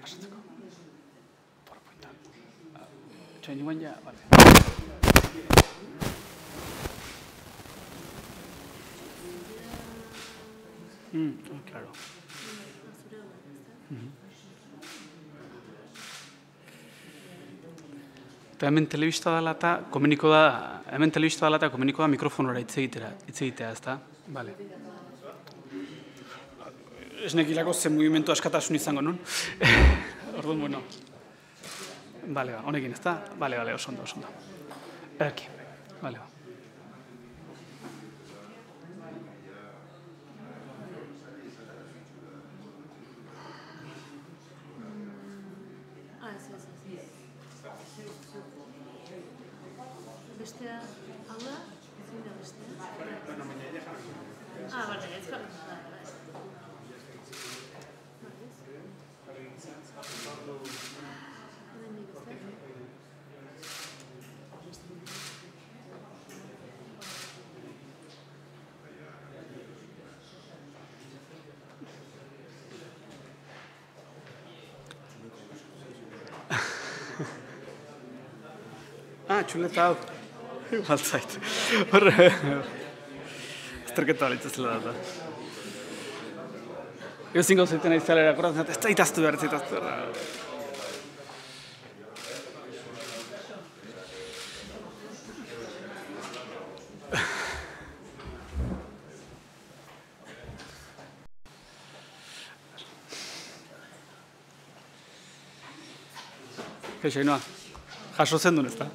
pasatzeko. PowerPointa. Txoin nioen ja, bale. Claro. Eta hemen telebista dela eta komuniko da mikrofonora hitz egitea, ezta? Bale. Ez nekilako zen mugimendu askatasun izango nun. Orduan, bueno. Bale, honekin, ezta? Bale, oso ondo. Erki, bale. Bestea, hau da? Ezin da bestea? Bale, ez gara. Txuleta hau. Igual zait. Horre. Azterketa balitzazela da. Euzin gauzaiten aizalera, korratzen, ez da itaztu behar. Kaixo, Ainoa. Jaso zen duen, ez da?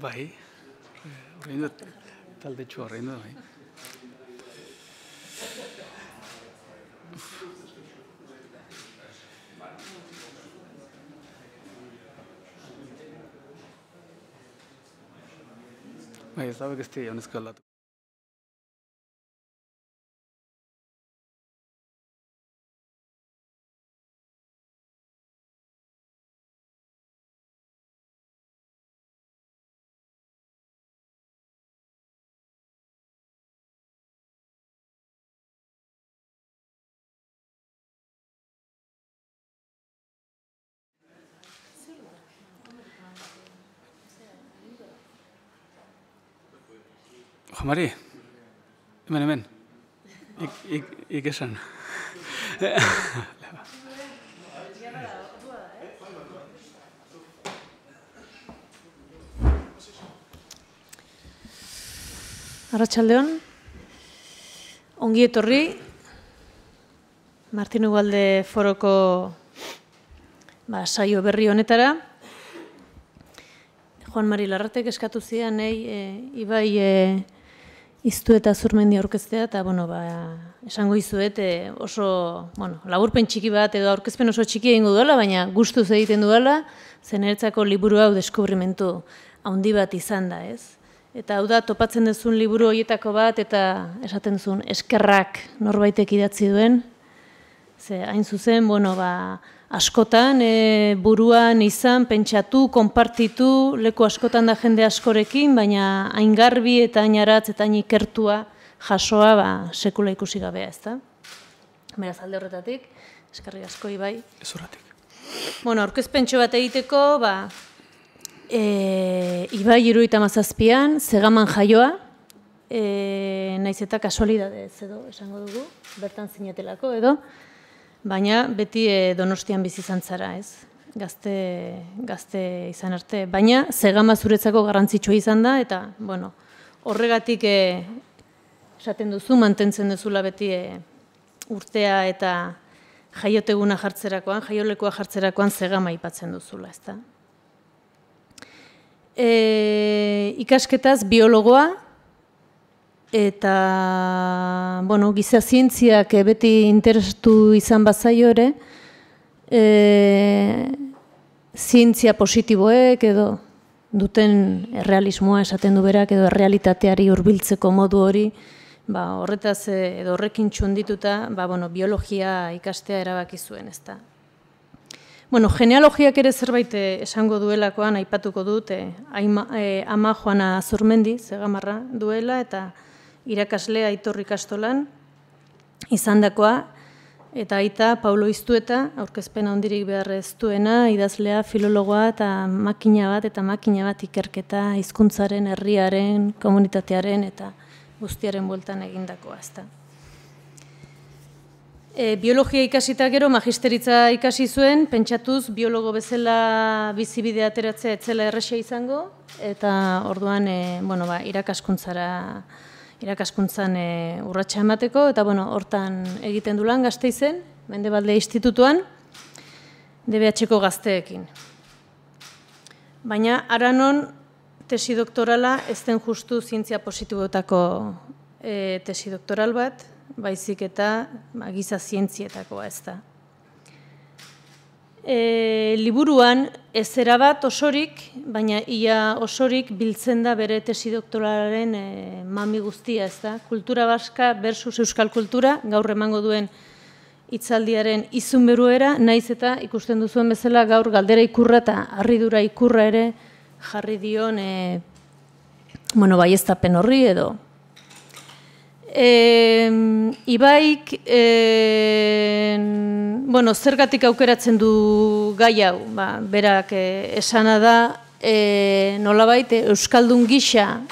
Bai, horrein dut, talde txua horrein dut, bai. Bai, ez da, ez dira, honezko aldatu. Juan Mari, hemen. Esan. Arratsaldeon, ongi etorri, Martin Ugalde Foroko saio berri honetara. Juan Mari Larratek eskatu zian, Ibai Iztu eta Zurmendi aurkeztea, eta esango izuet oso laburpen txiki bat edo aurkezpen oso txiki egingo duela, baina gustuz egiten duela, zeneretzako liburu hau deskubrimentu handi bat izan da, ez? Eta hau da, topatzen duzun liburu horietako bat, eta esaten duzun eskerrak norbaitek idatzi duen. Ze hain zuzen, askotan, buruan izan, pentsatu, konpartitu, leku askotan da jende askorekin, baina hain garbi eta hain aratz eta hain ikertua jasoa sekula ikusi gabea, ez da? Beraz, alde horretatik, eskerrik asko, Ibai. Ez horretik. Aurkezpentxo bat egiteko, Ibai 77an, Zegaman jaioa, naiz eta kasualidadez edo, esango dugu, bertan zinatelako edo, baina beti Donostian bizi izan zara, ez? Gazte izan arte. Baina Zegama zuretzako garrantzitsua izan da, eta, horregatik esaten duzu, mantentzen duzula beti urtea eta jaioteguna jartzerakoan, jaiolekoa jartzerakoan Zegama aipatzen duzula, ez da? Ikasketaz biologoa, eta, giza zientziak beti interesatu izan bazaio ere, zientzia positiboek edo duten errealismoa esaten du berak edo errealitateari hurbiltzeko modu hori, horretaz edo horrekin txundituta, biologia ikastea erabaki zuen, ez da. Genealogiak ere zerbait esango duelakoan aipatuko dut, ama Joana Zurmendi, Zegamarra duela, eta irakaslea Aitor ikastolan izandakoa, eta aita Paulo Iztueta, aurkezpena hondirik behar ez duena, idazlea, filologoa eta makina bat ikerketa hizkuntzaren, herriaren, komunitatearen eta guztiaren bueltan egindakoa, ez da. Biologia ikasita gero, magisteritza ikasi zuen, pentsatuz biologo bezala bizibidea ateratzea etzela errexea izango, eta orduan irakaskuntzan urratsa emateko, eta hortan egiten du lan Gasteizen, Mendebalde Institutuan, DBH-ko gazteekin. Baina Aranon tesi doktorala ez den justu zientzia positibotako tesi doktoral bat, baizik eta giza zientzietakoa ez da. Liburuan ez erabat osorik, baina ia osorik biltzen da bere tesi doktoralaren mami guztia, ez da. Kultura baska versus euskal kultura, gaur emango duen hitzaldiaren izunberuera, naiz eta ikusten duzuen bezala gaur galdera ikurra eta harridura ikurra ere jarri dion baieztapen horri edo. Ibaik, zergatik aukeratzen du gai hau, berak esana da, nolabait, euskaldun gisa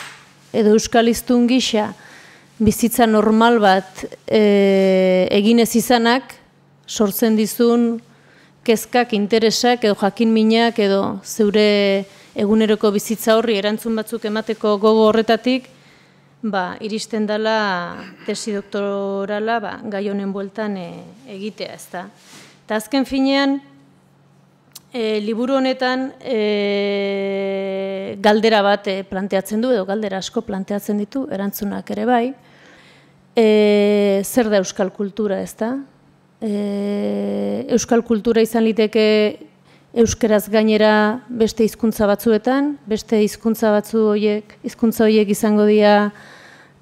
edo euskaliztun gisa bizitza normal bat eginez izanak, sortzen dizun kezkak, interesak edo jakin minak edo zeure eguneroko bizitza horri erantzun batzuk emateko gogo horretatik, iristen dela tesi doktorala gai honen bueltan egitea, ez da. Eta azken finean, liburu honetan galdera bat planteatzen du, edo galdera asko planteatzen ditu, erantzunak ere bai, zer da euskal kultura, ez da? Euskal kultura izan liteke euskeraz gainera beste hizkuntza batzuetan, beste hizkuntza horiek izango dira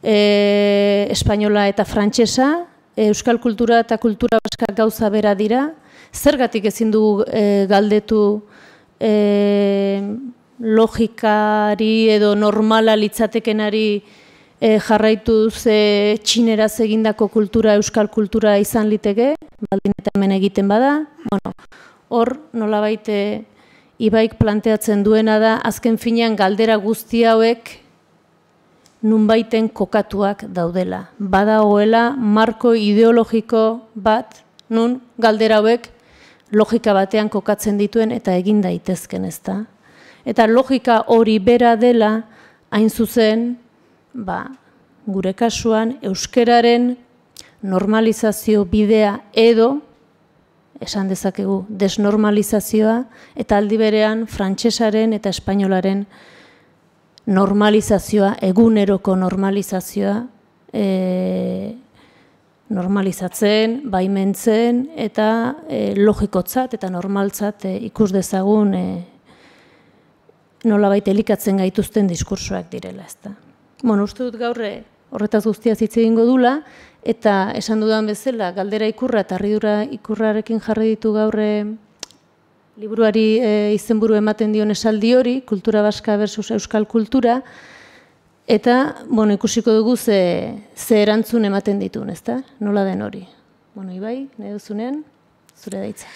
espainola eta frantsesa, euskal kultura eta kultura baska gauza bera dira, zergatik ezin dugu galdetu logikari edo normala litzatekenari jarraituz txineraz egindako kultura euskal kultura izan liteke, baldin eta hemen egiten bada, hor, nolabait, Ibaik planteatzen duena da, azken finean galdera guzti hauek nunbaiten kokatuak daudela. Badagoela marko ideologiko bat, nun galdera hauek logika batean kokatzen dituen eta egin daitezken, ezta? Eta logika hori bera dela, hain zuzen, gure kasuan, euskeraren normalizazio bidea edo, esan dezakegu, desnormalizazioa, eta aldi berean frantsesaren eta espainolaren normalizazioa, eguneroko normalizazioa, normalizatzen, baimentzen, eta logikotzat eta normaltzat ikus dezagun nolabait elikatzen gaituzten diskursoak direla, ezta. Bueno, uste dut gaur horretaz guztiaz hitz egingo dula, eta esan dudan bezala, galdera ikurra eta harridura ikurrarekin jarri ditu gaur liburuari izenburu ematen dion esaldi hori, kultura baska versus euskal kultura, eta, bueno, ikusiko dugu ze erantzun ematen ditun, ezta? Nola den hori. Bueno, Ibai, nahi duzunean, zure daitza.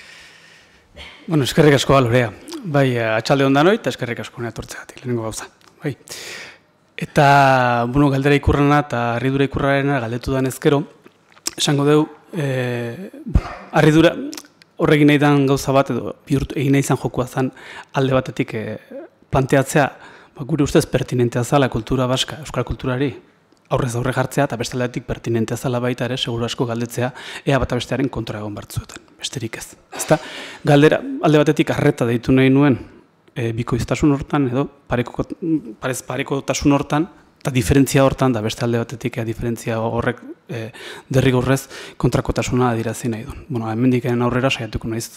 Bueno, eskerrik asko, Lorea. Bai, atxalde ondan hori, eta eskerrik asko neatortzegatik, lehenengo gauza. Bai. Eta, bueno, galdera ikurrana eta harridura ikurrarena galdetu dan ezkero, esango dugu, harridura horregin nahi dan gauza bat, edo egin nahi izan jokua zen alde batetik planteatzea, gure ustez pertinentea zala kultura baska, euskal kulturari aurrez aurre jartzea, eta beste aldetik pertinentea zala baita ere, seguru asko galdetzea, ea bat bestearen kontra egon bartzuetan, besterik ez. Ezta, galdera alde batetik arreta deitu nahi nuen, bikoiztasun hortan, edo parez parekotasun hortan, eta diferentzia hortan, da beste alde batetik diferentzia horrek derrigorrez kontrakotasuna adirazi nahi duen. Bueno, hemendiken aurrera saiatuko naiz,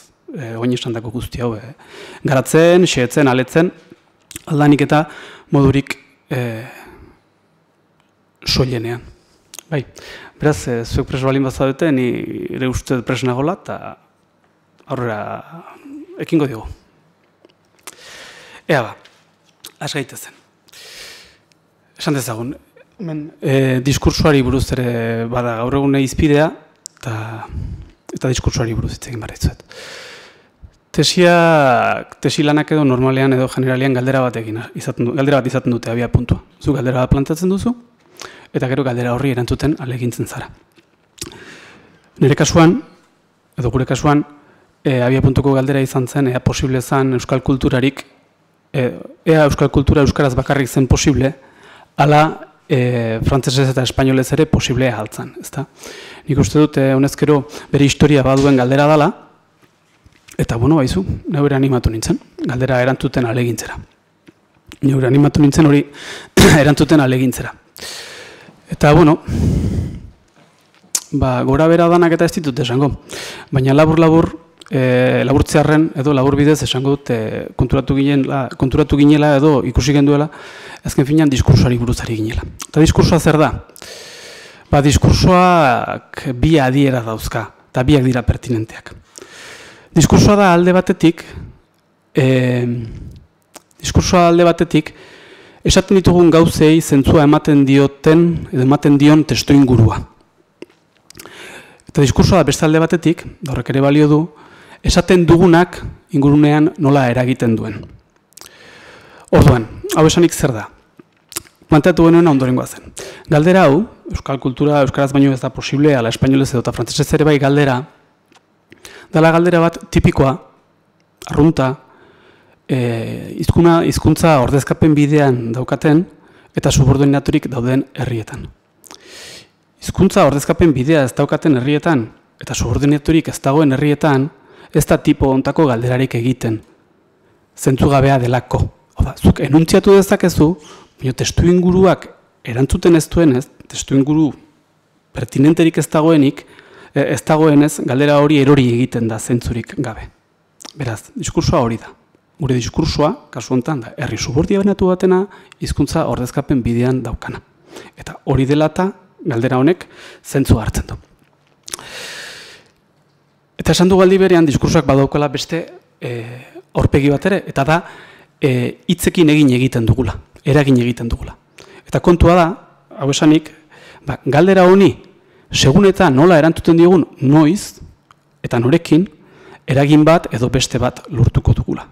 oin esan dako guzti hau, garatzen, xeetzen, aletzen, aldanik eta modurik soilenean. Bai, beraz, zuek preso balin bazadete, nire uste preso nagola, eta aurrera ekingo digu. Ea ba, has gaitezen. Esan dezagun, diskursuari buruz ere bada gaur egun izpidea, eta diskursuari buruz hitz egin barritzuet. Tesilanak edo normalean edo generalian galdera bat izaten dute abia puntua. Zu galdera bat plantatzen duzu, eta gero galdera horri erantzuten alegintzen zara. Nire kasuan, edo gure kasuan, abia puntuko galdera izan zen, ea posible zen euskal kulturarik, ea euskal kultura euskaraz bakarrik zen posible, ala frantsesez eta espainolez ere posible ahaltzen, ezta? Nik uste dut honezkero bere historia baduen galdera dela, eta bueno, baizu, neure animatu nintzen, galdera erantzuten alegintzera. Neure animatu nintzen hori erantzuten alegintzera. Eta bueno, gora bera danak eta ez ditut esango, baina labur-labur, laburtzearren edo labur bidez esango dut konturatu ginela edo ikusi genduela azken finean diskursoari buruzari ginela. Eta diskursoa zer da? Diskursoak bi adiera dauzka, eta biak dira pertinenteak. Diskursoa da alde batetik, esaten ditugun gauzei zentzua ematen dioten edo ematen dion testuingurua. Eta diskursoa da beste alde batetik, horrek ere balio du, esaten dugunak ingurunean nola eragiten duen. Orduan, hau esanik zer da? Planteatu genuen ondorengoa zen. Galdera hau, euskal kultura euskaraz baino ez da posible, ala espainolez edo eta frantsesez ere bai galdera, dela galdera bat tipikoa, arrunta, hizkuntza ordezkapen bidean daukaten eta subordinaturik dauden herrietan. Hizkuntza ordezkapen bidea ez daukaten herrietan eta subordinaturik ez dagoen herrietan, ez da tipo ontako galderarik egiten, zentzugabea delako. Oda, zuk enuntziatu dezakezu, baina testuinguruak erantzuten ez duenez, testuinguru pertinenterik ez dagoenez, galdera hori erori egiten da zentzurik gabe. Beraz, diskursoa hori da. Gure diskursoa, kasu honetan, da herri subordinatu batena, hizkuntza ordezkapen bidean daukana. Eta hori dela eta galdera honek zentzua hartzen du. Eta esan du galdi berean, diskursoak badaukala beste aurpegi bat ere, eta da hitzekin egiten dugula, eragin egiten dugula. Eta kontua da, hau esanik, galdera honi, segun eta nola erantzuten diogun noiz, eta norekin, eragin bat edo beste bat lortuko dugula.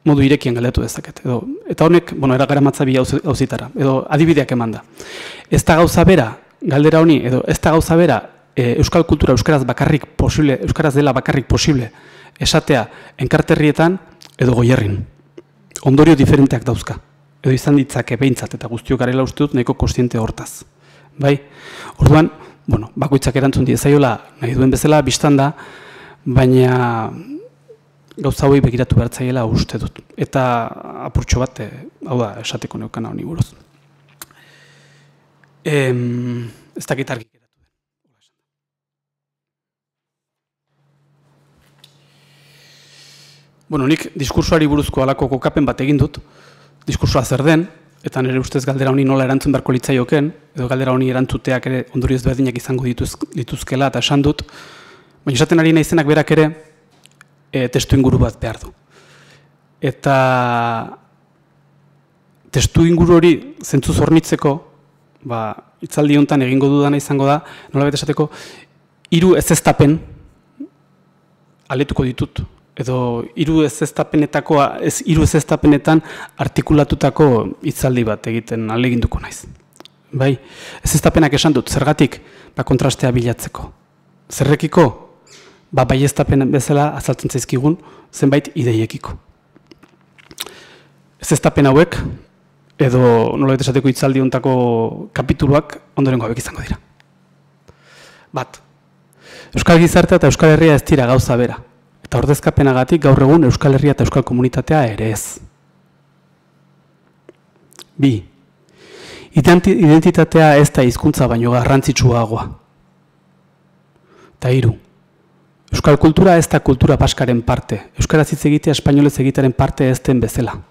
modu irekien galdetu dezaket. Eta honek, eragaramatza bi gauzitara, edo adibideak eman da. Ez da gauza bera, galdera honi, edo ez da gauza bera, euskal kultura euskaraz bakarrik posible, euskaraz dela bakarrik posible, esatea enkarterrietan edo Goierrin. Ondorio diferenteak dauzka. Edo izan ditzake behintzat, eta guztiok garela uste dut nahiko kontziente hortaz. Bai? Orduan, bakoitzak erantzun diezaiola nahi duen bezala, biztan da, baina gauza hauei begiratu behartzaiela uste dut. Eta apurtxo bat, hau da, esateko neukana honi buruz. Ez dakit argi geratu den. Nik diskursoari buruzko halako kokapen bat egin dut, diskursoa zer den, eta nire ustez galdera honi nola erantzun beharko litzaioken, edo galdera honi erantzuteak ere ondorio ezberdinak izango dituzkela, eta esan dut, baina esaten ari naizenak berak ere testu inguru bat behar du. Eta testu inguru hori zentzuz hornitzeko, hitzaldi honetan egingo dudana izango da, nola bete esateko, hiru ezeztapen aletuko ditut. Edo hiru ezeztapenetan artikulatutako hitzaldi bat egiten ahaleginduko naiz. Bai, ezeztapenak esan dut, zergatik kontrastea bilatzeko. Zerrekiko, baieztapen bezala azaltzen zaizkigun zenbait ideiekiko. Ezeztapen hauek, edo nola esateko hitzaldi hontako kapituluak ondorengo hauek izango dira. Bat, Euskal Gizartea eta Euskal Herria ez dira gauza bera. Eta ordezkapenagatik gaur egun Euskal Herria eta Euskal Komunitatea ere ez. Bi, identitatea ez da hizkuntza baino garrantzitsuagoa. Eta hiru, euskal kultura ez da kultura baskaren parte, euskaraz hitz egitea espainolez egitearen parte ez den bezala.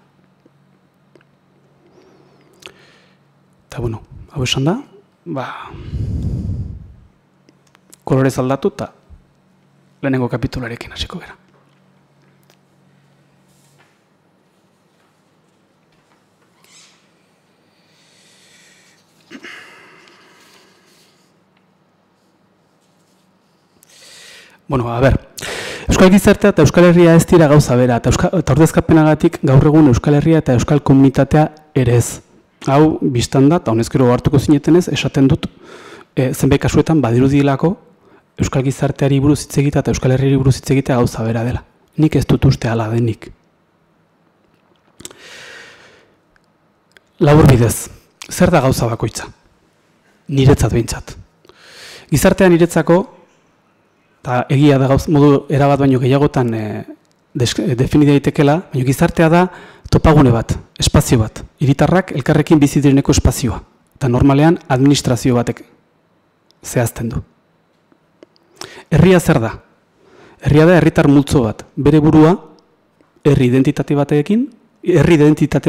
Eta hau esan da, kolorez aldatu eta lehenengo kapitularekin hasiko gara. Euskal Gizartea eta Euskal Herria ez dira gauza bera, eta ordezkapenagatik gaur egun Euskal Herria eta Euskal Komunitatea ere ez. Hau, biztan da, eta honezkero hartuko zinetenez, esaten dut, zenbait kasuetan badirudielako Euskal Gizarteari buruz hitz egitea eta Euskal Herriari buruz hitz egitea gauza bera dela. Nik ez dut uste hala denik. Labur bidez, zer da gauza bakoitza? Niretzat behintzat. Gizartea niretzako, eta egia da modu erabat baino gehiagotan defini daitekela, baina gizartea da topagune bat, espazio bat. Hiritarrak elkarrekin bizi direneko espazioa. Eta normalean administrazio batek zehazten du. Herria zer da? Herria da herritar multzo bat. Bere burua herri identitate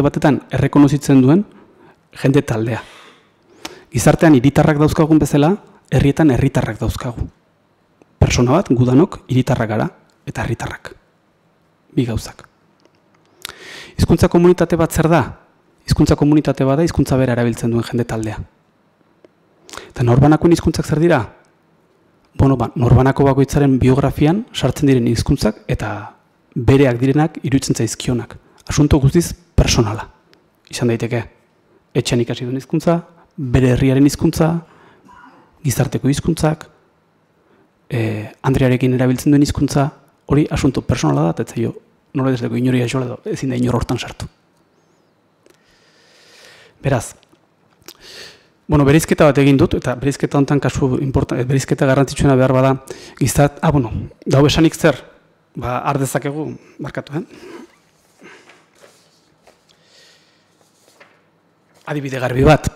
batetan errekonozitzen duen jende taldea. Gizartean hiritarrak dauzkagun bezala, herrietan herritarrak dauzkagu. Persona bat, gudanok, hiritarrak gara eta herritarrak. Bi gauzak. Hizkuntza komunitate bat zer da? Hizkuntza komunitate bat da hizkuntza bera erabiltzen duen jende taldea. Eta norbanakoen hizkuntzak zer dira? Norbanako bakoitzaren biografian sartzen diren hizkuntzak eta bereak direnak iruditzen zaizkionak. Asunto guztiz personala. Izan daiteke, etxean ikasi duen hizkuntza, bere herriaren hizkuntza, gizarteko hizkuntzak, Andrearekin erabiltzen duen hizkuntza, hori asunto personala da, eta zaio, nola desdeko inori aixola edo, ezin da inor hortan sartu. Beraz, bereizketa bat egin dut, eta bereizketa honetan bereizketa garrantzitsuena behar bada, dago esanik zer, ardezakegu, barkatu, adibide garbi bat.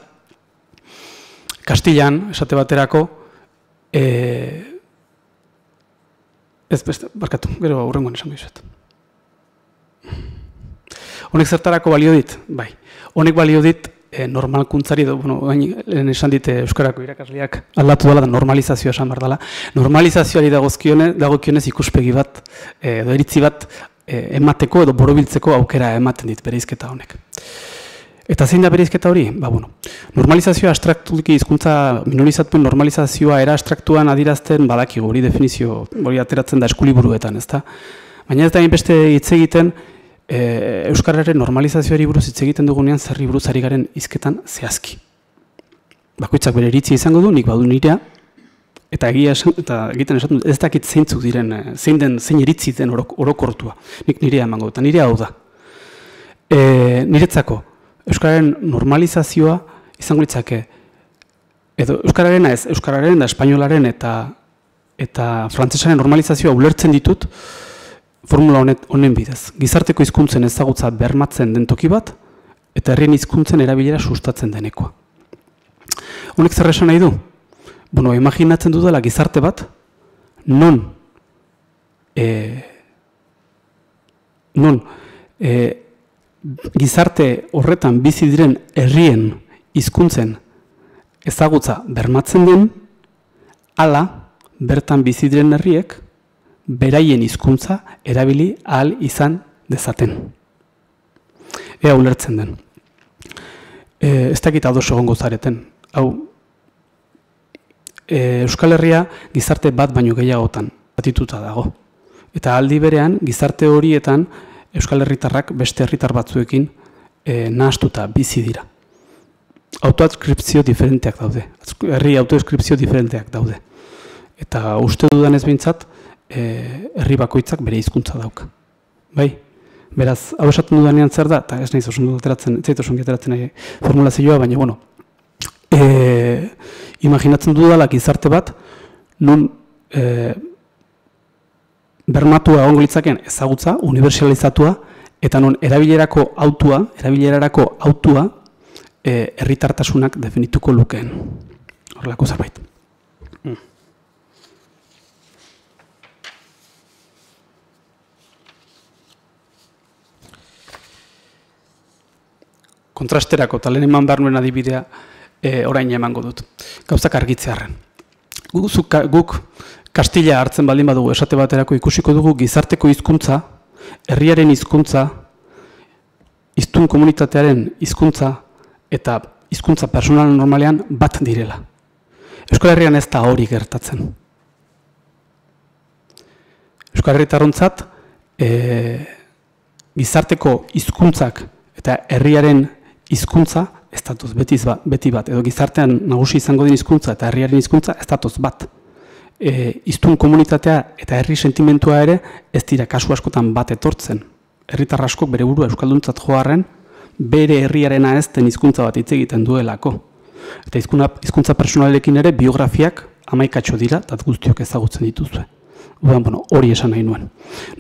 Kastillan, esate baterako, barkatu, gero aurrengoan esango izat. Honek zertarako balio dit? Bai. Honek balio dit normalkuntzari, lehen esan dit Euskarako irakasleak aldatu dela, da normalizazioa esan behar dela. Normalizazioari dagokionez ikuspegi bat, edo iritzi bat emateko edo borobiltzeko aukera ematen dit bereizketa honek. Eta zein da bereizketa hori? Normalizazioa abstraktuki hizkuntza minorizatuen normalizazioa era abstraktuan adirazten badakigu, hori definizio hori ateratzen da eskuliburuetan, ezta? Baina ez da hainbeste hitz egiten Euskararen normalizazioari buruz hitz egiten dugunean zerri buruz ari garen hizketan zehazki. Bakoitzak bere iritzi izango du, nik badu nirea, eta egia esan, eta egiten esaten ez dakit zeintzuk diren, zein iritzi den orokortua. Nik nirea emango dut, eta nirea hau da. Niretzako, Euskararen normalizazioa izango litzake, edo Euskararena ez, Euskararen da espainolaren eta frantsesaren normalizazioa ulertzen ditut, formula honen bidez. Gizarteko hizkuntzen ezagutza bermatzen den toki bat, eta herrien hizkuntzen erabilera sustatzen denekoa. Honek zer esan nahi du? Bueno, imaginatzen dudala gizarte bat, non gizarte horretan bizi diren herrien hizkuntzen ezagutza bermatzen den, hala bertan bizi diren herriek beraien hizkuntza erabili ahal izan dezaten. Ea ulertzen den. Ez dakit ados egongo zareten. Hau, Euskal Herria gizarte bat baino gehiagotan batituta dago. Eta aldi berean, gizarte horietan Euskal Herritarrak beste herritar batzuekin nahastuta bizi dira. Autoadskripzio diferenteak daude. Herri autoadskripzio diferenteak daude. Eta uste dudan ez behintzat, herri bakoitzak bere hizkuntza dauka. Bai? Beraz, hau esaten dudanean zer da, eta ez nahiz oso ateratzen formulazioa, baina, bueno, imaginatzen dudala gizarte bat, non bermatua egongo litzaken ezagutza, unibertsalizatua, eta non erabilerarako autua herritartasunak definituko lukeen. Horrelako zerbait. Kontrasterako, eta lehen eman behar nuen adibidea orain emango dut. Gauzak argitzearren. Guk Kastila hartzen baldin badugu esate baterako ikusiko dugu gizarteko hizkuntza, herriaren hizkuntza, hiztun komunitatearen hizkuntza eta hizkuntza personal normalean bat direla. Euskal Herrian ez da hori gertatzen. Euskal Herritarrontzat gizarteko hizkuntzak eta herriaren hizkuntza ez datoz beti bat, edo gizartean nagusi izango den hizkuntza eta herriaren hizkuntza ez datoz bat. Hiztun komunitatea eta herri sentimentua ere ez dira kasu askotan bat etortzen. Herritar askok bere burua euskalduntzat joarren, bere herriarena ez den hizkuntza bat hitz egiten duelako. Eta hizkuntza personalekin ere biografiak hamaikatxo dira, eta guztiok ezagutzen dituzue. Bueno, hori esan nahi nuen.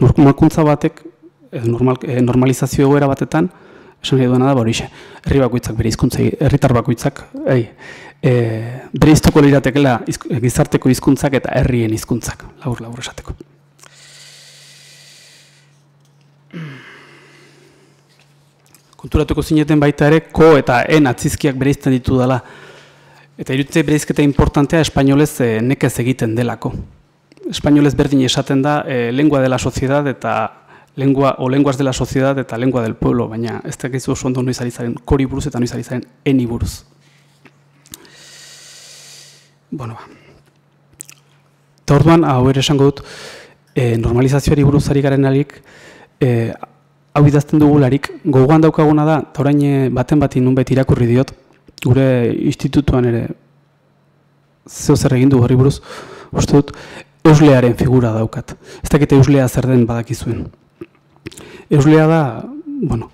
Normalkuntza batek, normalizazio egoera batetan, esan nahi duena da, horixe, herri bakoitzak bere hizkuntza, herritar bakoitzak, bere iztuko liratekela gizarteko hizkuntzak eta herrien hizkuntzak, labur esateko. Konturatuko zineten baita ere, ko eta en atzizkiak bereizten ditu dela. Eta iruditze bereizketa importantea espainolez nekez egiten delako. Espainolez berdin esaten da lengua de la sociedad eta lenguas de la sociedad eta lengua del pueblo, baina ez dakizu oso ondo noiz ari zaren kori buruz eta noiz ari zaren eni buruz. Bueno, eta orduan, hau ere esango dut, normalizazioari buruz ari garen alik, hau idazten dugularik, gogoan daukaguna da, eta orain baten bati nunbait irakurri diot, gure institutuan ere zeo zer egin du horri buruz, uste dut, euslearen figura daukat. Ez dakite euslea zer den badakizuen. Euslea da, bueno,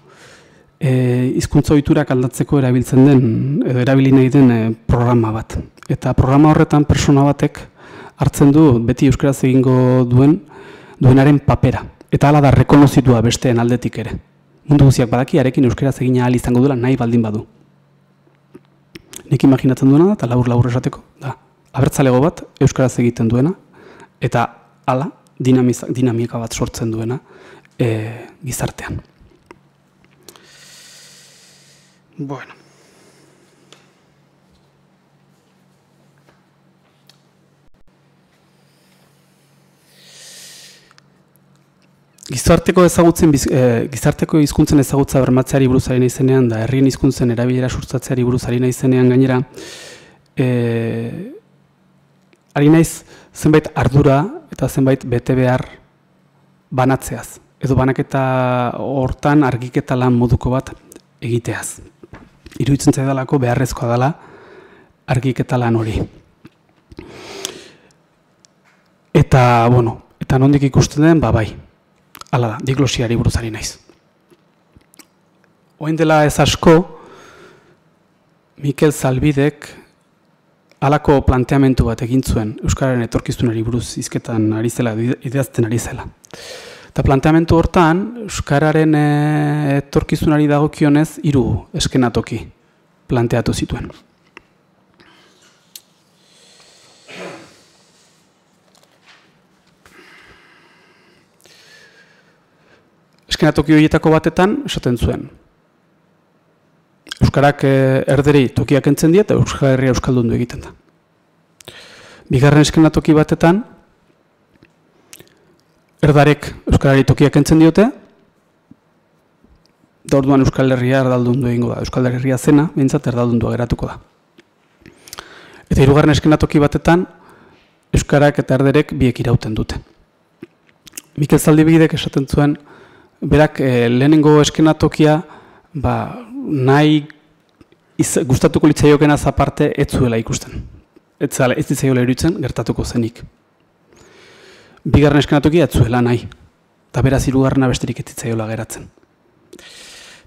hizkuntza ohiturak aldatzeko erabiltzen den, edo erabili nahi den programa bat. Eta programa horretan persona batek hartzen du beti euskaraz egingo duenaren papera. Eta hala da rekonozitua besteen aldetik ere. Mundu guztiak badaki, arekin euskaraz egina ahal izango duela nahi baldin badu. Nik imaginatzen duena da, eta labur esateko, da, abertzalego bat euskaraz egiten duena, eta hala dinamika bat sortzen duena gizartean. Bueno. Gizarteko hizkuntzen ezagutza bermatzeari buruz ari naizenean, da herrien hizkuntzen erabilera sustatzeari buruz ari naizenean gainera, ari naiz zenbait ardura eta zenbait bete behar banatzeaz. edo banaketa hortan argiketa lan moduko bat egiteaz. Iruditzen zaidalako beharrezkoa dela argiketa lan hori. Eta, bueno, eta nondik ikusten den, bai, hala da, diglosiari buruzari naiz. Oin dela ez asko, Mikel Zalbidek halako planteamendu bat egin zuen Euskararen etorkizunari buruz hizketan ari zela, idazten ari zela. Eta planteamendu hortan, Euskararen etorkizunari dagokionez 3 eskenatoki planteatu zituen. Eskenatoki horietako batetan esaten zuen. Euskarak erderi tokiak entzen die eta Euskal Herria euskaldundu egiten da. Bigarren eskenatoki batetan, erdarek Euskarari tokiak entzen diote, da orduan Euskal Herria erdaldundu egingo da. Euskal Herria zena, behintzat erdaldundua geratuko da. Eta 3. eskenatoki batetan, Euskarak eta erderek biek irauten dute. Mikel Zalbidek esaten zuen, berak lehenengo eskenatokia, nahi gustatuko litzaiokenaz aparte ez zuela ikusten. Ez ditzaiola iruditzen gertatuko zenik. Bigarren eskenatokia ez zuela nahi. Eta beraz 3. besterik ez ditzaiola geratzen.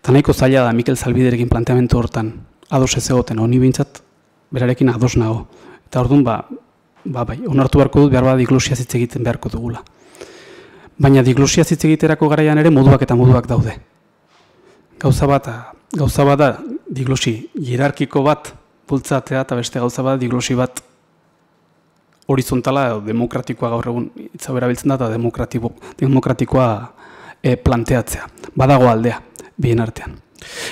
Eta nahiko zaila da Mikel Zalbiderekin planteamendu hortan ados ez egoten, honi behintzat berarekin ados nago. Eta orduan, bai, onartu beharko dut behar bada diglosia hitz egiten beharko dugula. Baina diglosia hitz egiterako garaian ere moduak eta moduak daude. Gauza bat da diglosi hierarkiko bat bultzatzea eta beste gauza bat diglosi bat horizontala edo demokratikoa gaur egun hitza erabiltzen da eta demokratikoa planteatzea. Badago aldea bien artean.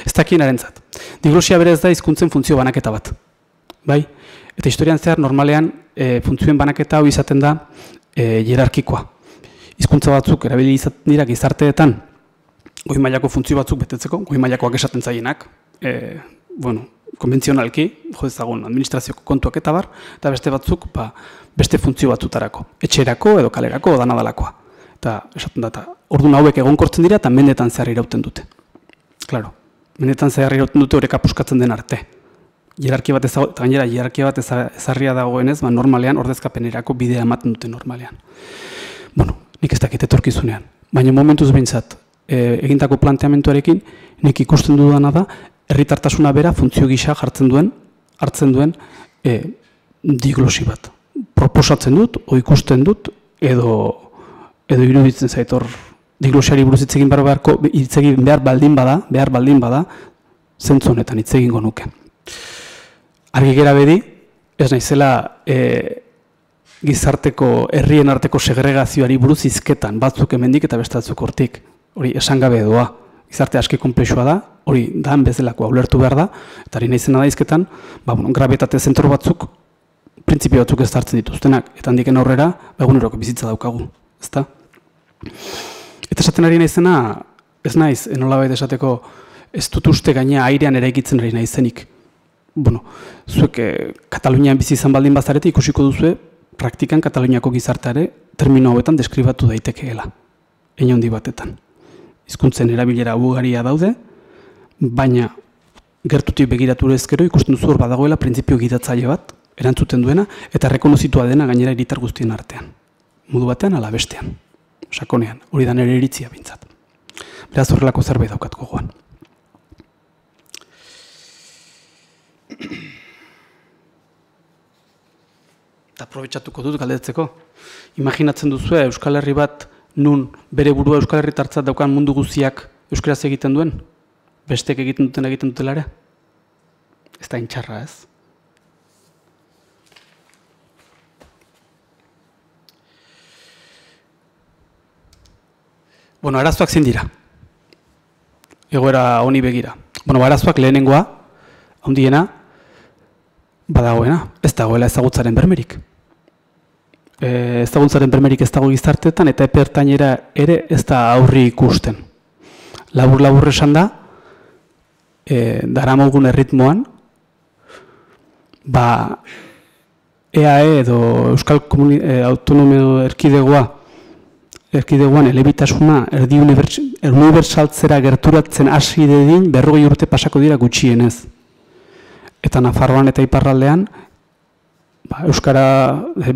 Ez dakienarentzat. Diglosia berez da hizkuntzen funtzio banaketa bat. Bai? Eta historian zehar normalean funtzioen banaketa hau izaten da hierarkikoa. Hizkuntza batzuk erabili izaten dira gizarteetan goi mailako funtzio batzuk betetzeko, goi mailakoak esaten zaienak, konbentzionalki, jo ezagun administrazioko kontuak eta bar, eta beste batzuk beste funtzio batzutarako, etxerako edo kalerako edo danadalakoa. Eta esaten da, orduan hauek egonkortzen dira eta mendetan zehar irauten dute. Claro, mendetan zehar irauten dute oreka puskatzen den arte. Hierarkia bat ezarria dagoenez, normalean ordezkapenerako bidea ematen dute normalean. Nik ez dakit etorkizunean, baina momentuz behintzat, egindako planteamenduarekin, nik ikusten dudana da, herritartasuna bera funtzio gisa hartzen duen diglosi bat. Proposatzen dut, o ikusten dut, edo iruditzen zaitor diglosiari buruz hitz egin behar baldin bada, zentzu honetan hitz egingo nuke. Argi gera bedi, ez naizela gizarteko herrien arteko segregazioari buruz hizketan batzuk hemendik eta beste batzuk hortik. Hori esan gabe doa. Gizarte aski konplexua da, hori dan bezalakoa ulertu behar da, eta hori naizena da hizketan, grabietate zentro batzuk, printzipio batzuk ez hartzen dituztenak, eta handiken aurrera, eguneroko bizitza daukagu. Ezta? Eta esaten ari naizena, ez naiz, nolabait esateko, ez dut uste gaina airean eraikitzen ari naizenik. Zuek Katalunian bizi izan baldin bazarete ikusiko duzue, praktikan Kataluniako gizarteare termino hauetan deskribatu daitekeela. Hein handi batetan. Hizkuntzen erabilera ugaria daude, baina gertutik begiratu ezkero ikusten duzu hor badagoela printzipio gidatzaile bat, erantzuten duena, eta errekonozitua dena gainera hiritar guztien artean. Modu batean ala bestean. Sakonean, hori da nire iritzia bintzat. Beraz horrelako zerbait daukat gogoan. Eta aprobetxatuko dut galdetzeko. Imaginatzen duzue Euskal Herri bat nun bere burua Euskal Herritartzat daukan mundu guztiak euskaraz egiten duen? Bestek egiten dutela ere? Ez da intxarra, ez? Arazoak zein dira? Egoera honi begira. Arazoak lehenengoa, handiena, badagoena, ez dagoela ezagutzaren bermerik. Ezagutzaren bermerik ez dago gizarteetan eta epe ertainera ere ez da aurri ikusten. Labur esan da, daramogun erritmoan, EAE edo Euskal Autonomia Erkidegoa erkidegoan elebitasuna erdi unibertsaltzera gerturatzen hasi dedin 40 urte pasako dira gutxienez. Eta Nafarroan eta iparraldean, euskara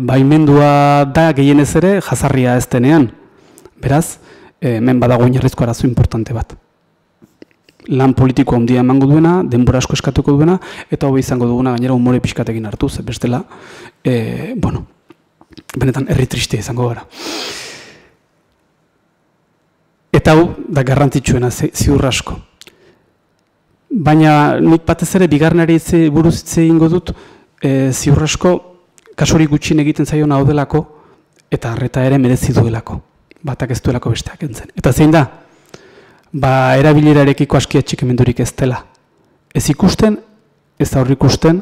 baimendua da gehienez ere jazarria ez denean. Beraz, hemen badago oinarrizko arazo importante bat. Lan politiko handia emango duena, denbora asko eskatuko duena, eta hobe izango duguna gainera umore pixkatekin hartu, ze bestela, benetan herri tristea izango gara. Eta hau da garrantzitsuena ziur asko. Baina nik batez ere bigarrenari buruz hitz egingo dut, ziur asko kasori gutxien egiten zaion hau delako, eta arreta ere merezi duelako. Batak ez duelako besteak entzen. Eta zein da? Erabilerarekiko aski atxikimendurik ez dela. Ez ikusten, ez aurrikusten,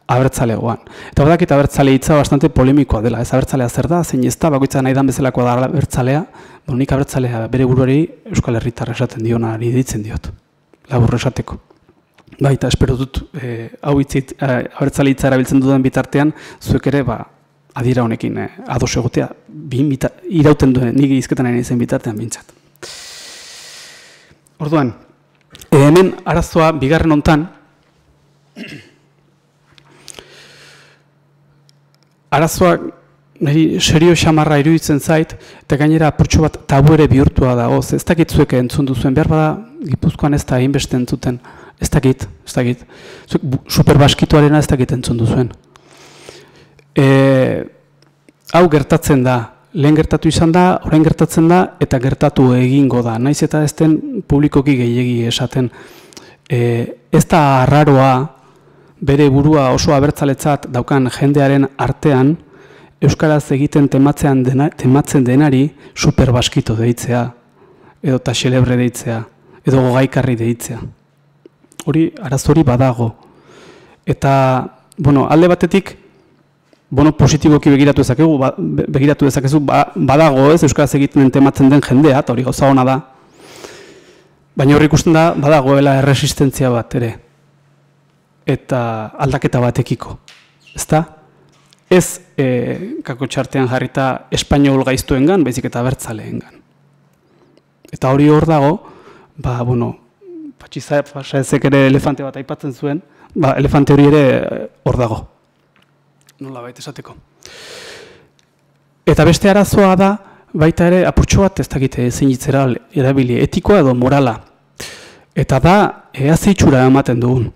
abertzalegoan. Eta badakit abertzale hitza bastante polemikoa dela. Ez abertzalea zer da, zein ez da, bakoitza nahi dan bezalakoa da abertzalea, nik abertzalea bere buruari Euskal Herritar esaten dionari ditzen diot. Labur esateko. Baita, espero dut, abertzale hitza erabiltzen dudan bitartean, zuek ere, adiera honekin ados egotea, irauten duen, nik izketan nahi zen bitartean bintzat. Orduan, hemen arazoa bigarren hontan, arazoa niri serio xamarra iruditzen zait, eta gainera apurtxo bat tabu ere bihurtua dago, ez dakit zuek entzun duzuen, behar bada Gipuzkoan ez da hainbeste entzuten, ez dakit. Zuek superbaskituarena ez dakit entzun duzuen. Hau gertatzen da, lehen gertatu izan da, orain gertatzen da, eta gertatu egingo da. Naiz eta ez den publikoki gehiegi esaten. Ez da arraroa, bere burua oso abertzaletzat daukan jendearen artean, euskaraz egiten tematzen denari superbaskito deitzea, edo taxelebre deitzea, edo gogaikarri deitzea. Arazo hori badago. Eta, alde batetik, positiboki begiratu dezakezu, badago ez, euskaraz egiten tematzen den jendea, eta hori gauza hona da. Baina hori ikusten da, badagoela erresistentzia bat ere. Eta aldaketa batekiko. Ezta? Ez kako txartean jarrita espainol gaiztuengan, baizik eta abertzaleengan. Eta hori hor dago, Patxizek ere elefante bat aipatzen zuen, elefante hori ere hor dago. Nola baita esateko. Eta beste arazoa da, baita ere apurtxo bat ez dakite zein hitzera erabili, etikoa edo morala. Eta da, zeitxura ematen dugun.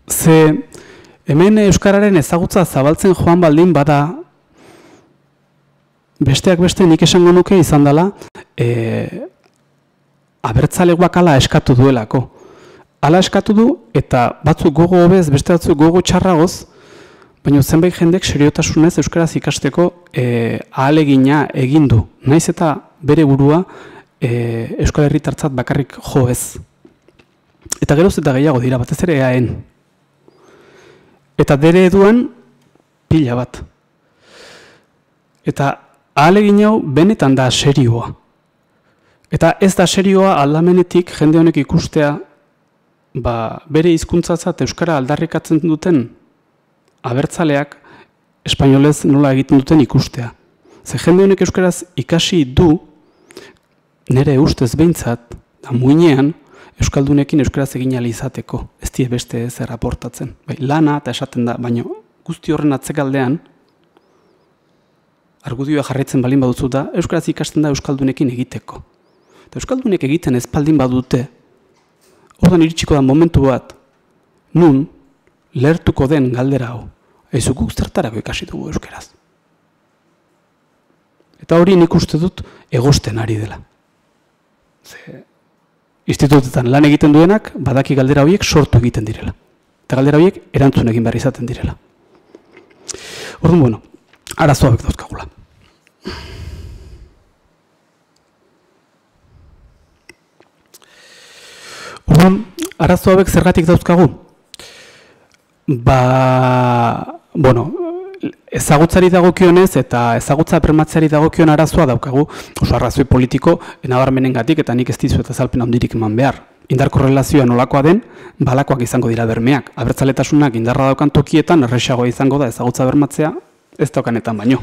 Ze hemen euskararen ezagutza zabaltzen joan baldin bada, besteak beste nik esango nuke izan dela, abertzalegoak ala eskatu duelako. Ala eskatu du, eta batzuk gogo hobez, beste batzuk gogo txarragoz, baina zenbait jendek seriotasunez euskaraz ikasteko ahalegina egin du. Naiz eta bere burua Euskal Herritartzat bakarrik jo ez. Eta geroz eta gehiago dira, batez ere eaen. Eta dere eduan pila bat. Eta ahalegin hau benetan da serioa. Eta ez da serioa aldamenetik jende honek ikustea bere hizkuntzatzat euskara aldarrikatzen duten abertzaleak espainolez nola egiten duten ikustea. Ze jende honek euskaraz ikasi du, nire ustez behintzat, da muinean, euskaldunekin euskaraz egin ahal izateko, ez die beste zer aportatzen. Lana eta esaten da, baina guzti horren atzekaldean, argudioa jarraitzen balin baduzu da, euskaraz ikasten da euskaldunekin egiteko. Eta euskaldunek egiten ezpaldin badute, ordan iritsiko da momentu bat, nun, lehertuko den galdera hau, guk zertarako ikasi dugu euskaraz. Eta hori nik uste dut egosten ari dela. Institutetan lan egiten duenak, badaki galdera horiek sortu egiten direla. Eta galdera horiek erantzun egin behar izaten direla. Orduan, arazoak dauzkagula. Orduan, arazo hauek zergatik dauzkagu? Ezagutzari dagokionez eta ezagutza bermatzeari dagokion arazoa daukagu, oso arrazoi politiko nabarmenengatik eta nik ez dizuet azalpen handirik eman behar. Indar korrelazioa nolakoa den, balakoak izango dira bermeak. Abertzaletasunak indarra daukan tokietan erresagoa izango da ezagutza bermatzea, ez daukanetan baino.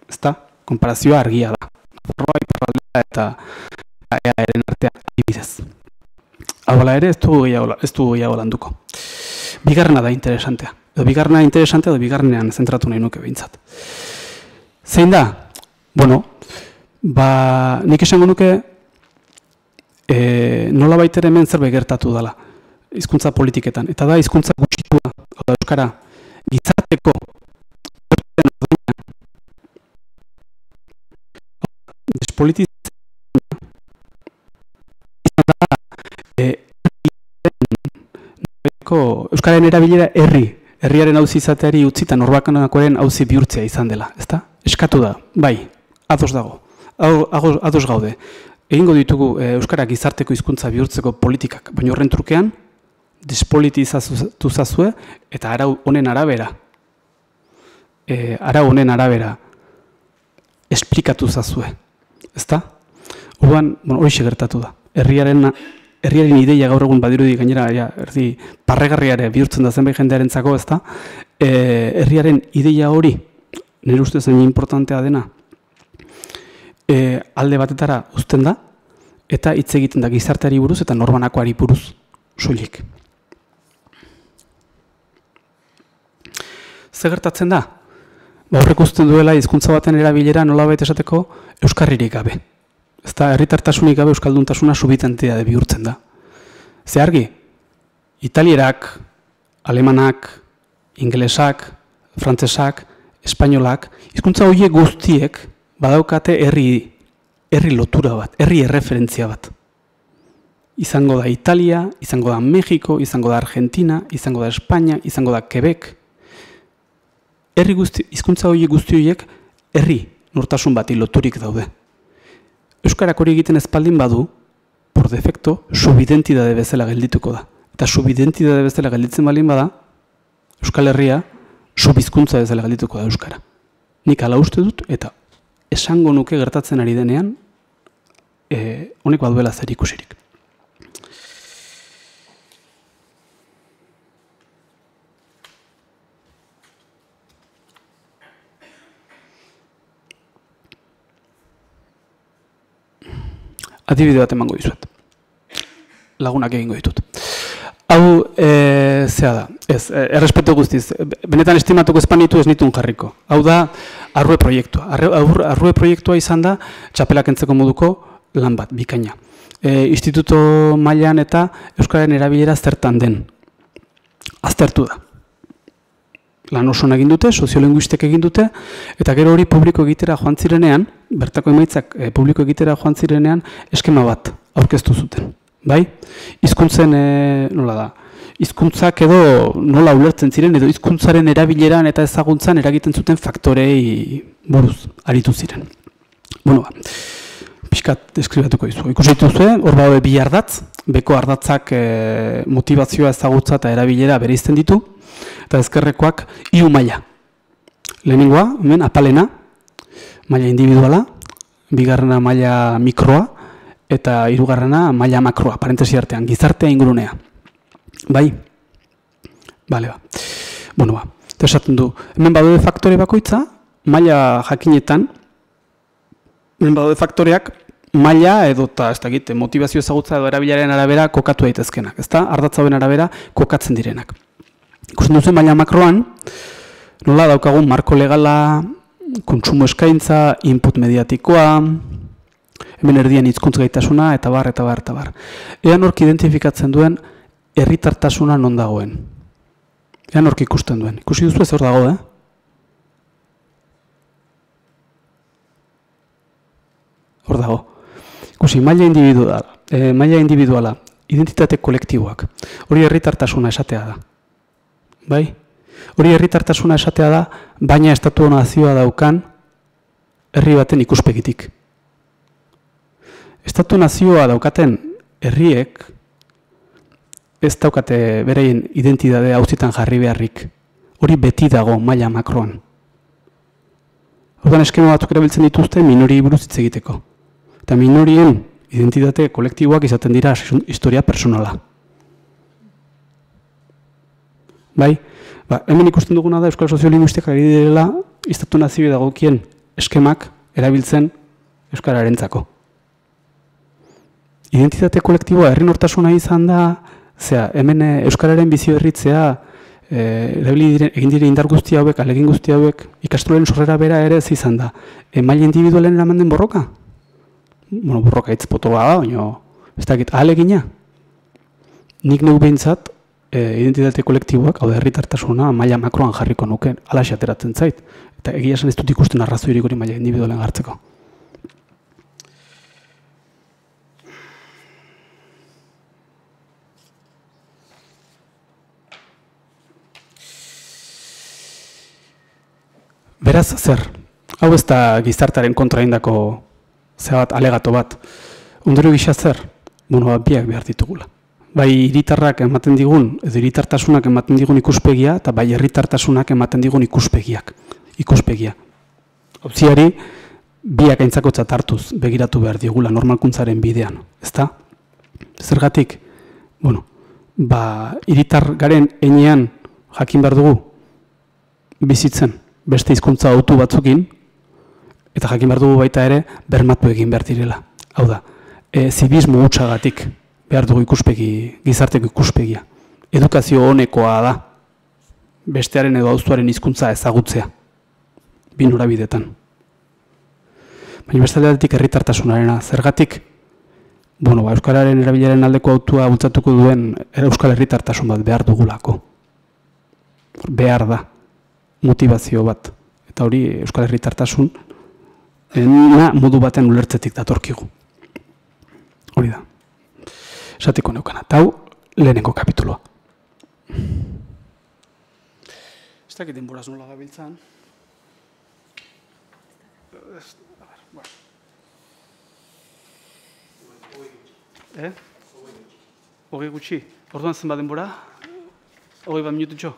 Ezta? Konparazioa argia da. iparraldea eta EAEren artean adibidez. Hala ere ez dugu gehiago landuko. Bigarrena da interesantea. Edo bigarrenean zentratu nahi nuke behintzat. Zein da? Bueno, nik esango nuke nola baitere hemen zerbait gertatu dela hizkuntza politiketan. Eta da hizkuntza gutxitua, euskara, gizarteko despolitizatzen euskararen erabilera herriaren auzi izateari utzita norbanakoaren auzi bihurtzea izan dela, ezta? Eskatu da, bai, ados dago, ados gaude. Egingo ditugu euskara gizarteko hizkuntza bihurtzeko politikak, baina horren trukean despolitizatu zazue eta arau honen arabera esplikatu zazue, ezta? Orduan, horixe gertatu da. Herriaren ideia gaur egun badirudi gainera erdi parregarriare bihurtzen da zenbait jendearentzako, ezta? Herriaren ideia hori, nire ustez hain importantea dena, alde batetara uzten da, eta hitz egiten da gizarteari buruz eta norbanakoari buruz soilik. Zer gertatzen da? Horrek uzten duela hizkuntza baten erabilera nolabait esateko euskarririk gabe. Ezta herritartasunik gabe euskalduntasuna subidentitate bihurtzen da. Ze argi, italierak, alemanak, ingelesak, frantsesak, espainolak, hizkuntza horiek guztiek badaukate herri lotura bat, herri erreferentzia bat. Izango da Italia, izango da Mexiko, izango da Argentina, izango da Espainia, izango da Quebec. Hizkuntza horiek guzti horiek herri nortasun bati loturik daude. Euskarak hori egiten ezpaldin badu, por defecto, subidentidade bezala geldituko da. Eta subidentidade bezala gelditzen balin bada, Euskal Herria subhizkuntza bezala geldituko da euskara. Nik hala uste dut, eta esango nuke gertatzen ari denean, honek baduela zer ikusirik. Adibide bat emango dizuet. Lagunak egingo ditut. Hau, zea da, errespetu guztiz, benetan estimatuko espanitu ez nituen jarriko. Hau da, arrue proiektua. Arrue proiektua izan da, txapelak entzeko moduko lan bat, bikaina. Instituto mailan eta euskararen erabilera zertan den. Aztertu da. Lan oso egin dute, soziolinguistek egin dute, eta gero hori publiko egitera joan zirenean, bertako emaitzak publiko egitera joan zirenean, eskema bat aurkeztu zuten. Bai? Hizkuntzen, nola da, hizkuntzak edo nola ulertzen ziren, edo hizkuntzaren erabileran eta ezaguntzan eragiten zuten faktorei buruz aritu ziren. Bueno, pixkat deskribatuko dizu. Ikusi dituzue, hor daude bi ardatz, beko ardatzak motivazioa, ezagutza eta erabilera bereizten ditu, eta ezkerrekoak 3 maila. Lehenengoa, hemen, apalena, maila individuala, bigarrena maila mikroa, eta hirugarrena maila makroa, parentesi artean, gizartea ingurunea. Bai? Bale, ba. Bueno, ba. Eta esaten du, hemen badaude faktore bakoitza, maila jakinetan, hemen badaude faktoreak, maila edo eta ez dakit, motivazio ezagutza edo erabilaren arabera kokatu daitezkenak, ezta? Ardatzauen arabera kokatzen direnak. Ikusten duzen maila makroan, nola daukagun marko legala, kontsumo eskaintza, input mediatikoa, hemen erdian hizkuntz gaitasuna, eta bar. Ea nork identifikatzen duen herritartasuna non dagoen. Ea nork ikusten duen. Ikusi duzu ez hor dago, Hor dago. Ikusi, maila individuala, identitate kolektiboak. Hori herritartasuna esatea da. Bai? Hori herritartasuna esatea da, baina estatu nazioa daukan herri baten ikuspegitik. Estatu nazioa daukaten herriek ez daukate bereien identitate auzitan jarri beharrik. Hori beti dago maila makroan. Orduan eskema batzuk erabiltzen dituzte minori buruz hitz egiteko. Eta minorien identitate kolektiboak izaten dira historia personala. Bai? Ba, hemen ikusten duguna da euskal soziolinguistek ari direla estatu nazioa dagokien eskemak erabiltzen euskararentzako. Identitate kolektiboa herri nortasuna izan da, hemen euskararen bizio herritzea, egin dire indar guzti hauek, alegin guzti hauek, ikastolen sorrera bera ere ez izan da. Maila individualen eraman den borroka? Bueno, borroka hitz potoa da, baina ez dakit, ahalegina. Nik neu behintzat, identitate kolektiboak, hau da herritartasuna, maila makroan jarriko nuke, alaxe ateratzen zait. Eta egia esan ez dut ikusten arrazoirik hori maila individualen hartzeko. Beraz, zer? Hau ez da gizartearen kontra indako bat, alegato bat. Ondorio gisa zer? Bueno, biak behar ditugula. Bai hiritarrak ematen digun, edo hiritartasunak ematen digun ikuspegia, eta bai herritartasunak ematen digun ikuspegia. Opziari, biak aintzakotzat hartuz begiratu behar digula normalkuntzaren bidean, ezta? Zergatik, bueno, hiritar garen heinean jakin behar dugu bizitzen beste hizkuntza autu batzukin, eta jakin behar dugu baita ere bermatu egin behar direla. Hau da, zibismo hutsagatik behar dugu gizarteko ikuspegia. Edukazio honekoa da, bestearen edo auztuaren hizkuntza ezagutzea, bi norabidetan. Baina beste aldetik herritartasunarena, zergatik, bueno, euskararen erabilaren aldeko autua bultzatuko duen euskal herritartasun bat behar dugulako. Behar da, motivazio bat, eta hori euskal herritartasun modu baten ulertzetik datorkigu. Hori da. Esatiko neukana. Eta hau, lehenengo kapituloa. Ez dakit denboraz nola gabiltzan. Hogei gutxi. Orduan zenbat denbora? 20 minututxo?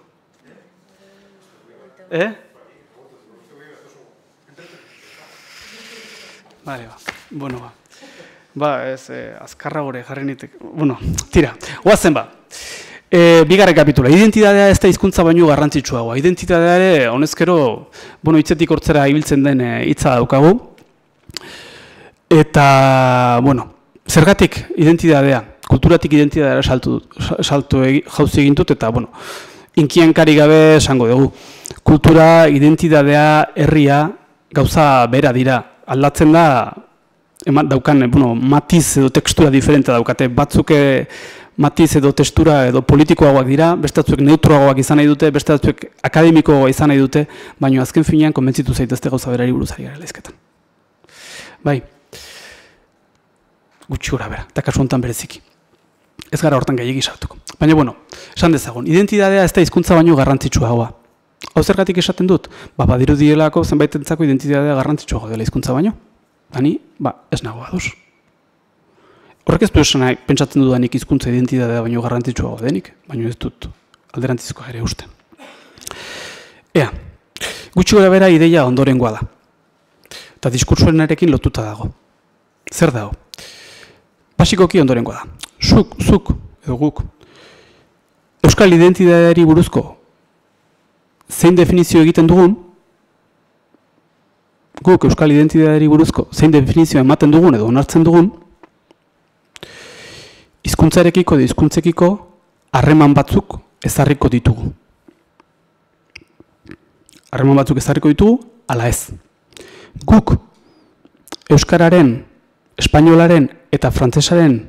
Bale, bueno, ez, azkarra gore jarri nitek, bueno, tira, oazen bigarren kapitula, identitatea ez da hizkuntza baino garrantzitsuagoa, identitatea ere, honezkero, bueno, hitzetik hortzera ibiltzen den hitza daukagu, eta, bueno, zergatik identitatea, kulturatik identitatea salto jauzi egin dut, eta, bueno, inkiankari gabe esango dugu. Kultura, identitatea, herria, gauza bera dira. Aldatzen da, daukan, matiz edo tekstura diferente daukate. Batzuk matiz edo textura edo politikoagoak dira, beste batzuek neutroagoak izan nahi dute, beste batzuek akademikoagoa izan nahi dute, baina azken finean konbentzitu zaitezte gauza berari buruzari gara lehizketan. Bai, gutxi gora bera, eta kasu honetan bereziki. Ez gara hortan gehiagi sartuko. Baina, bueno, esan dezagun, identitatea ez da hizkuntza baino garrantzitsuagoa. Hau zergatik esaten dut? Badiru dielako zenbaitentzako identitatea garrantzitsuagoa dela hizkuntza baino. Hani, ez nago ados. Horrek ez du esan nahi, pentsatzen dudanik hizkuntza identitatea baino garrantzitsuagoa denik, baina ez dut alderantzizkoa ere uste. Ea, gutxi gora bera ideia ondorengoa da. Eta diskursuarenarekin lotuta dago. Zer dago? Basikoki ondorengoa da. Zuk, edo guk, euskal identitateari buruzko zein definizio egiten dugun, guk euskal identitateari buruzko zein definizio ematen dugun edo onartzen dugun, hizkuntzarekiko edo hizkuntzekiko harreman batzuk ezarriko ditugu. Harreman batzuk ezarriko ditugu, ala ez. Guk euskararen, espainolaren eta frantsesaren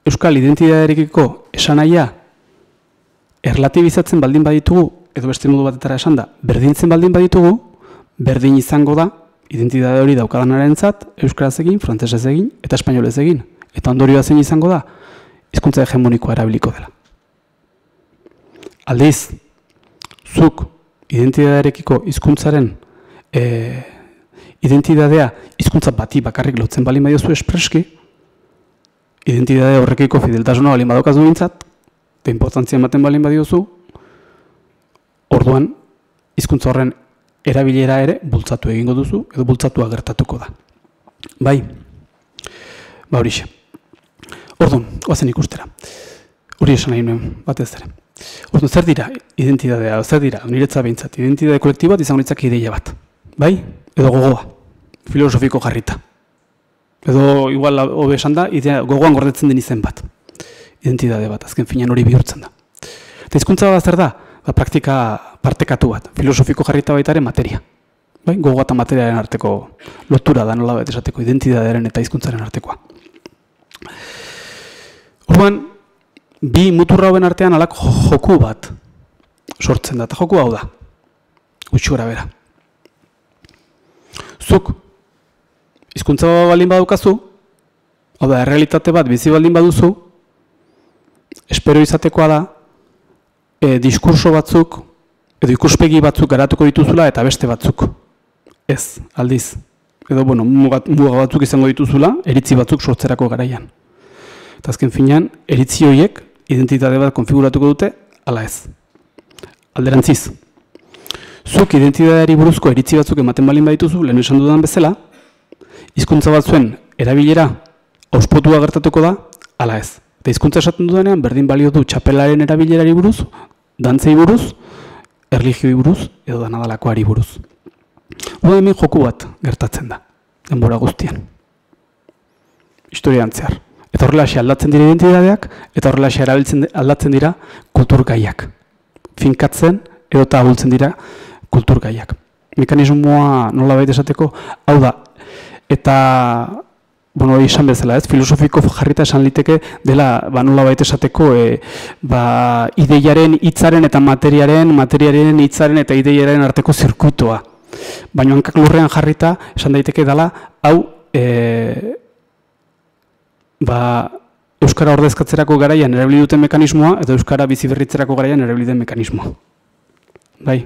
euskal identitatearekiko esanahia erlatibizatzen baldin baditugu, edo beste modu batetara esan da, berdintzen baldin baditugu, berdin izango da, identitate hori daukadanarentzat, euskaraz egin, frantsesez egin, eta espainolez egin. Eta ondorioa zein izango da, hizkuntza hegemonikoa erabiliko dela. Aldiz, zuk identitatearekiko hizkuntzaren identitatea hizkuntza bati bakarrik lotzen baldin badiozu espreski, identitate horrekiko fideltasuna baldin badaukazu behintzat, eta importantzia ematen baldin badiozu, orduan hizkuntza horren erabilera ere bultzatu egingo duzu, edo bultzatua gertatuko da. Bai, horixe. Orduan, oazen ikustera. Hori esan nahi nuen, batez ere. Orduan, zer dira identitatea, zer dira, niretza behintzat, identitate kolektiboa izango nitzak ideia bat. Bai, edo gogoa. filosofiko jarrita. Edo, igual, hobe esan da, gogoan gordetzen den izen bat. Identitate bat, azken finean hori bihurtzen da. Eta hizkuntza bat zer da? Praktika partekatu bat, filosofiko jarrita baita ere materia. Bai? Gogoa eta materiaren arteko lotura da, nola bat esateko, identitatearen eta hizkuntzaren artekoa. Orduan, bi muturra hauen artean alako joku bat sortzen da, eta joku hau da, gutxi gora bera. Zuk, hizkuntza baldin badukazu, hau da, errealitate bat bizi baldin baduzu, espero izatekoa da, diskurso batzuk, edo ikuspegi batzuk garatuko dituzula eta beste batzuk. Ez, aldiz. Edo, bueno, muga batzuk izango dituzula, eritzi batzuk sortzerako garaian. Eta azken finean, eritzi horiek identitate bat konfiguratuko dute, ala ez. Alderantziz. Zuk identitateari buruzko eritzi batzuk ematen balin badituzu, lehen esan dudan bezala, hizkuntza batzuen erabilera auspotua gertatuko da, ala ez. Eta hizkuntza esaten dudanean, berdin balio du txapelaren erabilerari buruz, dantzei buruz, erlijioi buruz, edo danadalakoari buruz. Hora hemen joku bat gertatzen da, denbora guztian. Historian zehar. Eta horrelaxe aldatzen dira identitateak, eta horrelaxe aldatzen dira kulturgaiak. Finkatzen edo eta ahultzen dira kulturgaiak. Mekanismoa nola baita esateko, hau da, eta bueno, hori esan bezala, ez? Filosofiko jarrita esan liteke dela nola baita esateko ideiaren, hitzaren eta materiaren, hitzaren eta ideiaren arteko zirkuitoa. Baina hankak lurrean jarrita esan daiteke dela, hau euskara ordezkatzerako garaian erabili duten mekanismoa eta euskara biziberritzerako garaian erabili den mekanismoa. Bai,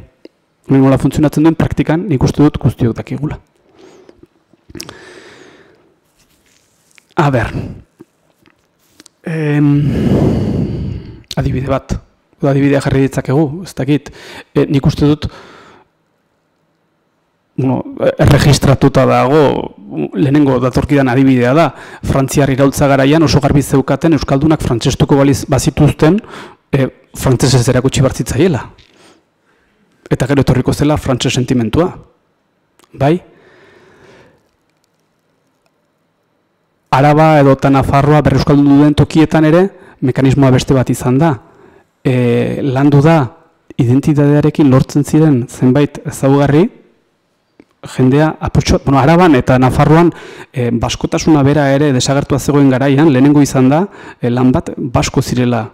nola funtzionatzen duen praktikan nik uste dut guztiok dakigula. A ber, adibide bat, adibidea jarri ditzakegu, ez dakit, nik uste dut erregistratuta dago, lehenengo datorkidan adibidea da, Frantziar iraultza garaian oso garbi zeukaten euskaldunak frantsestuko bazituzten frantsesez erakutsi bartzitzaiela. Eta gero etorriko zela frantses sentimentua. Bai? Araba edo eta Nafarroa berreuskaldun duen tokietan ere, mekanismoa beste bat izan da. Landu da, identitatearekin lortzen ziren zenbait ezaugarri, jendea, Araban eta Nafarroan baskotasuna bera ere desagertua zegoen garaian, lehenengo izan da, lan bat basko zirela,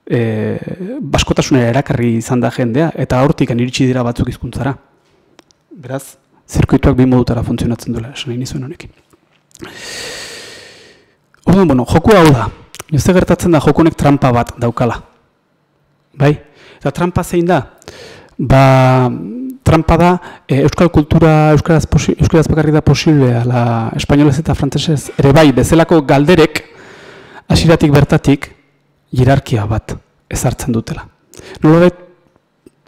baskotasunera erakarri izan da jendea, eta hortik iritsi dira batzuk hizkuntzara. Beraz, zirkuituak bi modutara funtzionatzen duela, esan nahi nizuen honekin. Orduan, bueno, joku hau da. Ze gertatzen da jokunek trampa bat daukala. Bai? Eta trampa zein da? Trampa da, euskal kultura euskaraz bakarrik da posible, ala espainolez eta frantsesez ere bai, bezalako galderek, hasieratik bertatik, hierarkia bat ezartzen dutela. Nolabait,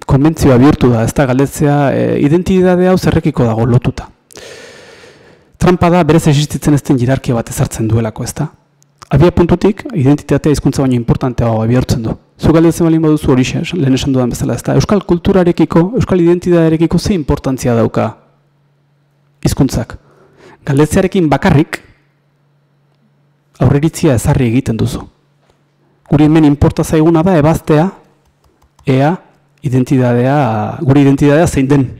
konbentzioa bihurtu da, ez da galdetzea, identitate hau zerrekiko dago lotuta. Trampa da, berez existitzen ez den hierarkia bat ezartzen duelako, ez da? Abia puntutik, identitatea hizkuntza baino importanteagoa bihurtzen du. Zu galdetzen balin baduzu horixe, lehen esan dudan bezala, ez da? Euskal kulturarekiko, euskal identitatearekiko ze importantzia dauka hizkuntzak. Galdetzearekin bakarrik aurreritzia ezarri egiten duzu. Guri hemen inporta zaiguna da ebaztea, ea gure identitatea zein den.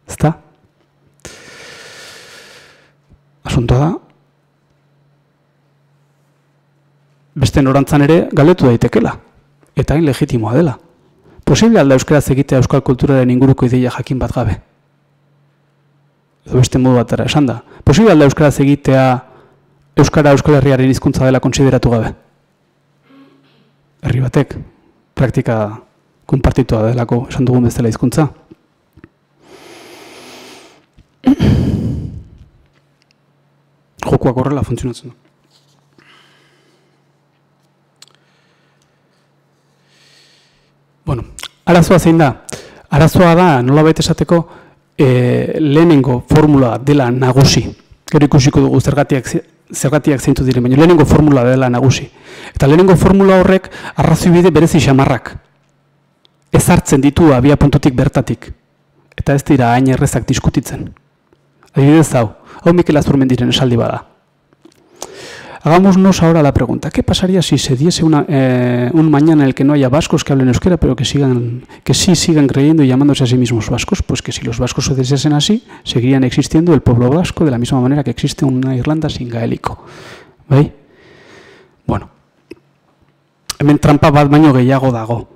Ezta? Asuntoa da, beste norantzan ere galdetu daitekela, eta hain legitimoa dela. Posible alda euskaraz egitea euskal kulturaren inguruko ideia jakin bat gabe? Edo beste modu batera esan da. Posible alda euskaraz egitea euskara euskal herriaren hizkuntza dela kontsideratu gabe? Herri batek, praktika konpartitua delako esan dugun bezala hizkuntza. Jokuak horrela funtzionatzen du. Bueno, arazoa zein da? Arazoa da, nolabait esateko, lehenengo formula dela nagusi. Gero ikusiko dugu zergatiak zeintu diren, baina lehenengo formula dela nagusi. Eta lehenengo formula horrek arrazoi bide berezi xamarrak. Ezartzen ditu abia puntutik bertatik. Eta ez dira hain errezak diskutitzen. Adibidez hau Mikel Azurmendiren esaldi bada. Hagámonos ahora la pregunta, ¿qué pasaría si se diese un mañana en el que no haya vascos que hablen euskera, pero que sí sigan creyendo y llamándose a sí mismos vascos? Pues que si los vascos se deciesen así, seguirían existiendo el pueblo vasco de la misma manera que existe una Irlanda sin gaélico. Bai? Bueno, hemen trampa bat baino gehiago dago.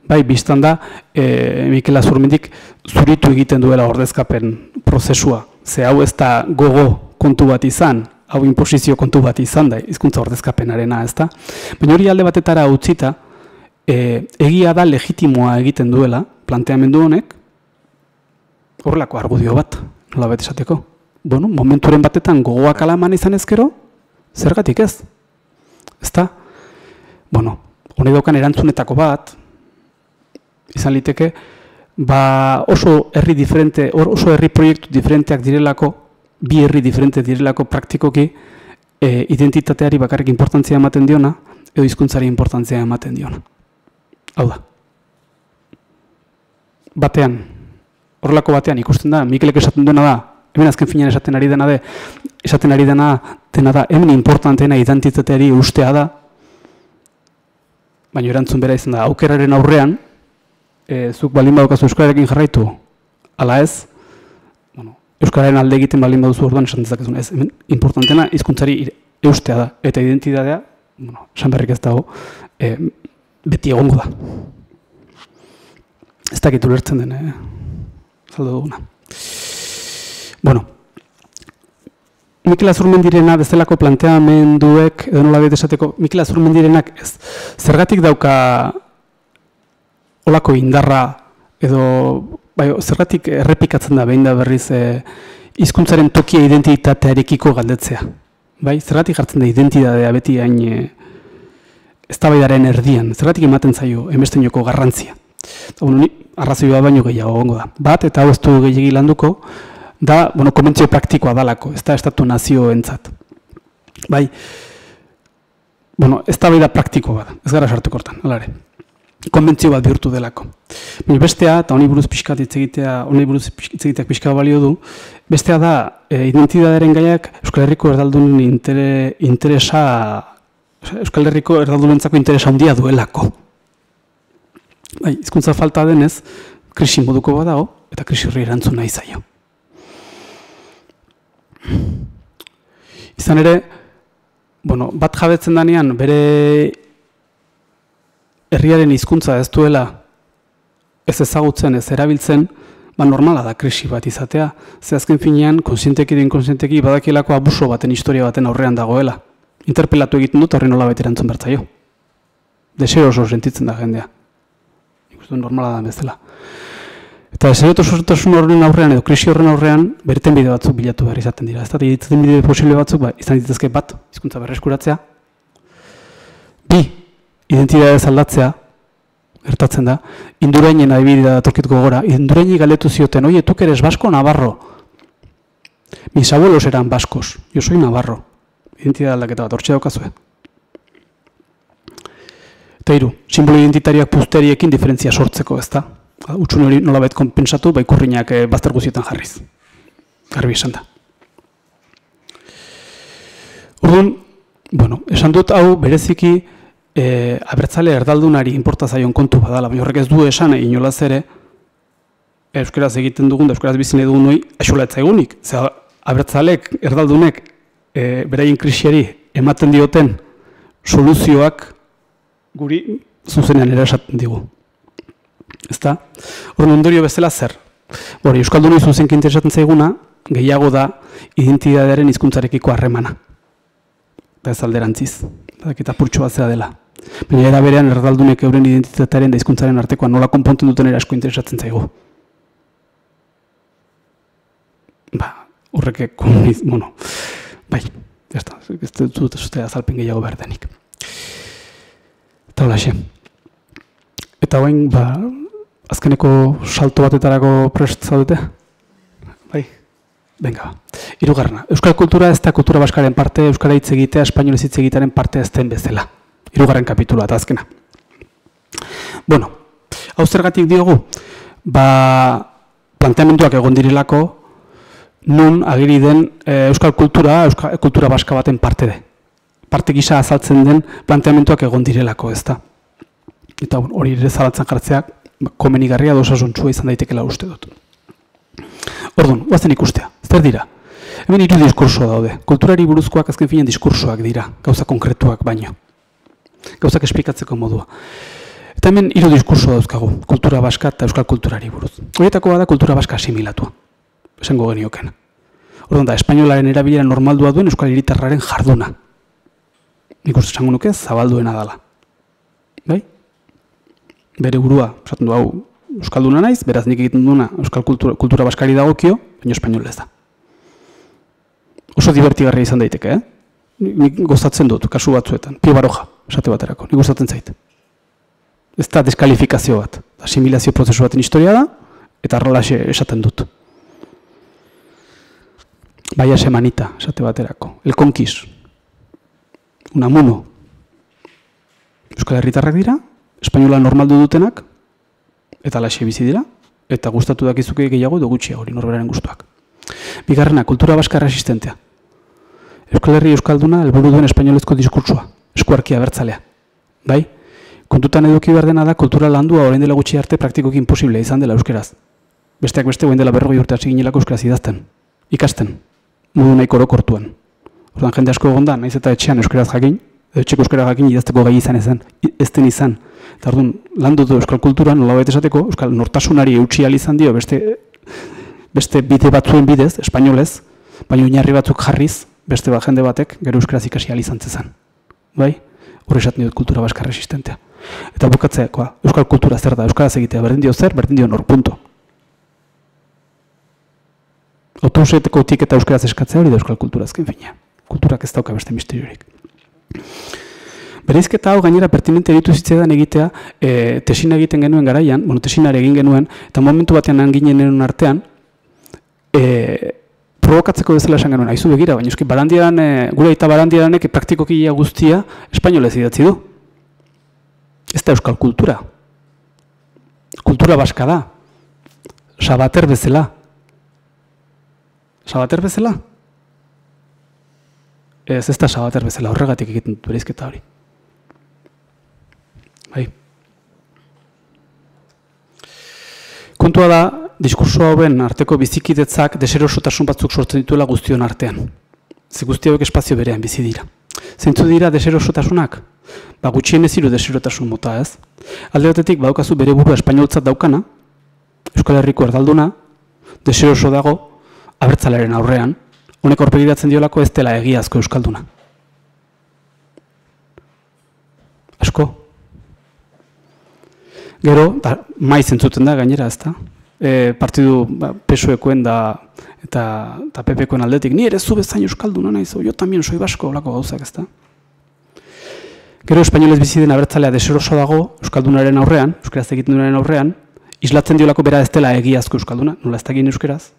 Bai, biztan da, Mikel Azurmendik zuritu egiten duela ordezkapen prozesua. Ze hau ez da gogo kontu bat izan, hau inposizio kontu bat izan da, hizkuntza ordezkapenarena, ez da? Baina hori alde batetara utzita, egia da legitimoa egiten duela, planteamendu honek, horrelako argudio bat, nola bet esateko. Bueno, momenturen batetan gogoak alaman izan ezkero, zergatik ez? Ez da? Bueno, honi daukan erantzunetako bat, izan liteke, oso herri proiektu diferenteak direlako, bi herri diferente direlako praktikoki identitateari bakarrik importantzia ematen diona, edo hizkuntzari importantzia ematen diona. Hau da. Batean, horrelako batean ikusten da, Mikelek esaten duena da, hemen azken finean esaten ari dena da, hemen importanteena identitateari ustea da, baina erantzun bera izan da, aukeraren aurrean, zuk baldin badukazu euskararekin jarraitu, ala ez, euskararen alde egiten baldin baduzu orduan esan dezakezun, ez, hemen importanteena hizkuntzari eustea da, eta identitatea, esan berrik ez dago, beti egongo da. Ez dakit ulertzen den, saldo duguna. Bueno, Mikel Azurmendirena bezalako planteamenduek, edo nola bete esateko, Mikel Azurmendirenak ez, zergatik dauka olako indarra, edo zergatik errepikatzen da behin da berriz hizkuntzaren tokia identitatearekiko galdetzea. Zergatik jartzen da identitatea beti hain eztabaidaren erdian, zergatik ematen zaio emesteinoko garrantzia. Arrazoi bat baino gehiago egongo da. Bat, eta hau ez du gehiagi landuko, da, konbentzio praktikoa dalako, ez da estatu nazioentzat. Eztabaida praktiko bat, ez gara sartuko hortan, alare. Konbentzio bat bihurtu delako. Bestea, eta honi buruz pixkat hitz egiteak pixka balio du, bestea da, identitatearen gaiak Euskal Herriko erdaldunen interesa, Euskal Herriko erdaldunentzako interesa handia duelako. Hizkuntza falta denez, krisi moduko bat dago, eta krisi horri erantzun nahi zaio. Izan ere, bat jabetzen danean, bere herriaren hizkuntza ez duela ez ezagutzen, ez erabiltzen, normala da krisi bat izatea. Ze azken finean, konsienteki den konsienteki badakielako abuso baten historia baten aurrean dagoela. Interpelatu egiten dut horri nola baita erantzun bertzaio. Deseroso sentitzen da jendea. Ikusten normala da bezala. Eta deserotasun horren aurrean edo krisi horren aurrean berten bide batzuk bilatu behar izaten dira. Ez da, egiten bide posible batzuk, izan dituzke bat, hizkuntza berreskuratzea. Bi, identitatea aldatzea, gertatzen da, Indurainen adibidea datorkituko gora, Induraini galdetu zioten, oie, tuk eres basko navarro? Mis abuelos eran baskos, yo soy navarro. Identitatea aldaketa bat, hortxe daukazue. Eta hiru, simbolo identitariak puzteriekin diferentzia sortzeko, ez da? Utsun hori nolabait konpensatu, baikurriñak bazter guzietan jarriz. Garbi esan da. Orduan, esan dut hau bereziki abertzale erdaldunari inporta zaion kontu badala, baina horrek ez du esan inolaz ere euskaraz egiten dugun, da euskaraz bizine dugun hori axolatza egunik. Abertzalek, erdaldunek, beraien krisiari ematen dioten soluzioak guri zuzenean erasaten digu. Ezta? Horren ondorio bezala zer? Euskaldunoi zuzenki interesatzen zaiguna, gehiago da identitatearen hizkuntzarekiko harremana. Eta ez alderantziz. Eta purtsu bat zera dela. Baina era berean erdaldunek euren identitatearen da hizkuntzaren artekoa nola konponten duten asko interesatzen zaigu. Horrek ez dut azalpen gehiago behar denik. Eta holaxe. Eta hoin, azkeneko salto batetarako prest zaudete? Venga, hirugarrena. Euskal kultura ez da kultura baskaren parte, euskara hitz egitea, espainolez hitz egitearen parte ez den bezala. Hirugarren kapitulua eta azkena. Hau zergatik diogu? Planteamenduak egon direlako, nun agiri den euskal kultura baska baten parte de. Parte gisa azaltzen den planteamentuak egon direlako, ez da. Eta hori ere zalantzan jartzeak komenigarria dosasuntsua izan daitekela uste dut. Orduan, guazen ikustea, zer dira? Hemen 3 diskurso daude. Kulturari buruzkoak azken finean diskursoak dira, gauza konkretuak baino. Gauzak esplikatzeko modua. Eta hemen 3 diskurso dauzkagu, kultura baska eta euskal kulturari buruz. Horietako bada kultura baska asimilatua, esango genioken. Orduan da, espainolaren erabilera normaldua duen euskal hiritarraren jarduna. Nik uste esango nuke zabalduena dela. Bai? Bere burua, esaten du hau, euskalduna naiz, beraz nik egiten duena euskal kultura baskari dagokio, baina espainol ez da. Oso divertigarria izan daiteke, Nik gozatzen dut, kasu batzuetan. Pio Baroja, esate baterako, nik gozatzen zait. Ez da deskalifikazio bat. Asimilazio prozesu baten historia da, eta arrelaxe esaten dut. Baia semanita, esate baterako. El Conquis. Unamuno. Euskal Herritarrak dira, espainola normaldu dutenak, eta laxe bizi dira, eta gustatu dakizuke gehiago edo gutxiago hori norberaren gustuak. Bigarrena, kultura baska resistentea. Euskal Herri euskalduna helburu duen espainolezko diskurtsoa, eskuarkia abertzalea. Bai? Kontutan eduki behar dena da kultura landua orain dela gutxi arte praktikoki imposible izan dela euskeraz. Besteak beste orain dela 40 urte hasi ginelako euskaraz idazten, ikasten, modu nahiko orokortuan. Orduan jende asko egon da, naiz eta etxean euskaraz jakin, etxeko euskara jakin idazteko gai izan ez den izan. Eta orduan landu du euskal kulturan nolabait esateko euskal nortasunari eutsi ahal izan dio beste bide batzuen bidez, espainolez, baina oinarri batzuk jarriz, beste jende batek gero euskaraz ikasi ahal izan zezan. Bai? Hor esaten dut kultura baska resistentea. Eta bukatzeakoa, euskal kultura zer da, euskaraz egitea, berdin dio zer, berdin dio nor, punto. Autobuseteko eta euskaraz eskatzea hori da euskal kultura azken fina. Kulturak ez dauka beste misteriorik. Bereizketa hau gainera pertinente ditu zitzaidan egitea, tesina egiten genuen garaian, tesinare egin genuen, eta momentu batean ginen artean, provokatzeko bezala esan genuen, aizu begira, baina eski Barandiaran, gure aita Barandiaranek praktikoki guztia espainolez idatzi du. Ez da euskal kultura. Kultura baska da. Sabater bezala. Sabater bezala? Ez da Sabater bezala, horregatik egiten dut bereizketa hori. Bai. Kontua da, diskurso hauen arteko bizikidetzak deserosotasun batzuk sortzen dituela guztion artean. Ze guzti hauek espazio berean bizi dira. Zeintzu dira deserosotasunak? Gutxienez 3 deserotasun mota ez. Alde batetik badaukazu bere burua espainoltzat daukana, Euskal Herriko erdalduna, deseroso dago abertzalearen aurrean, honek aurpegiratzen diolako ez dela egiazko euskalduna. Asko. Gero, maiz entzuten da gainera, ez da? Partidu PSOEkoen eta PPkoen aldetik, ni ere zu bezain euskalduna naiz, yo también soy vasco, olako gauzak, ez da? Gero, espainolez bizi den abertzalea deseroso dago euskaldunaren aurrean, euskaraz egiten duenaren aurrean, islatzen diolako bera ez dela egiazko euskalduna, nola ez da egin euskaraz?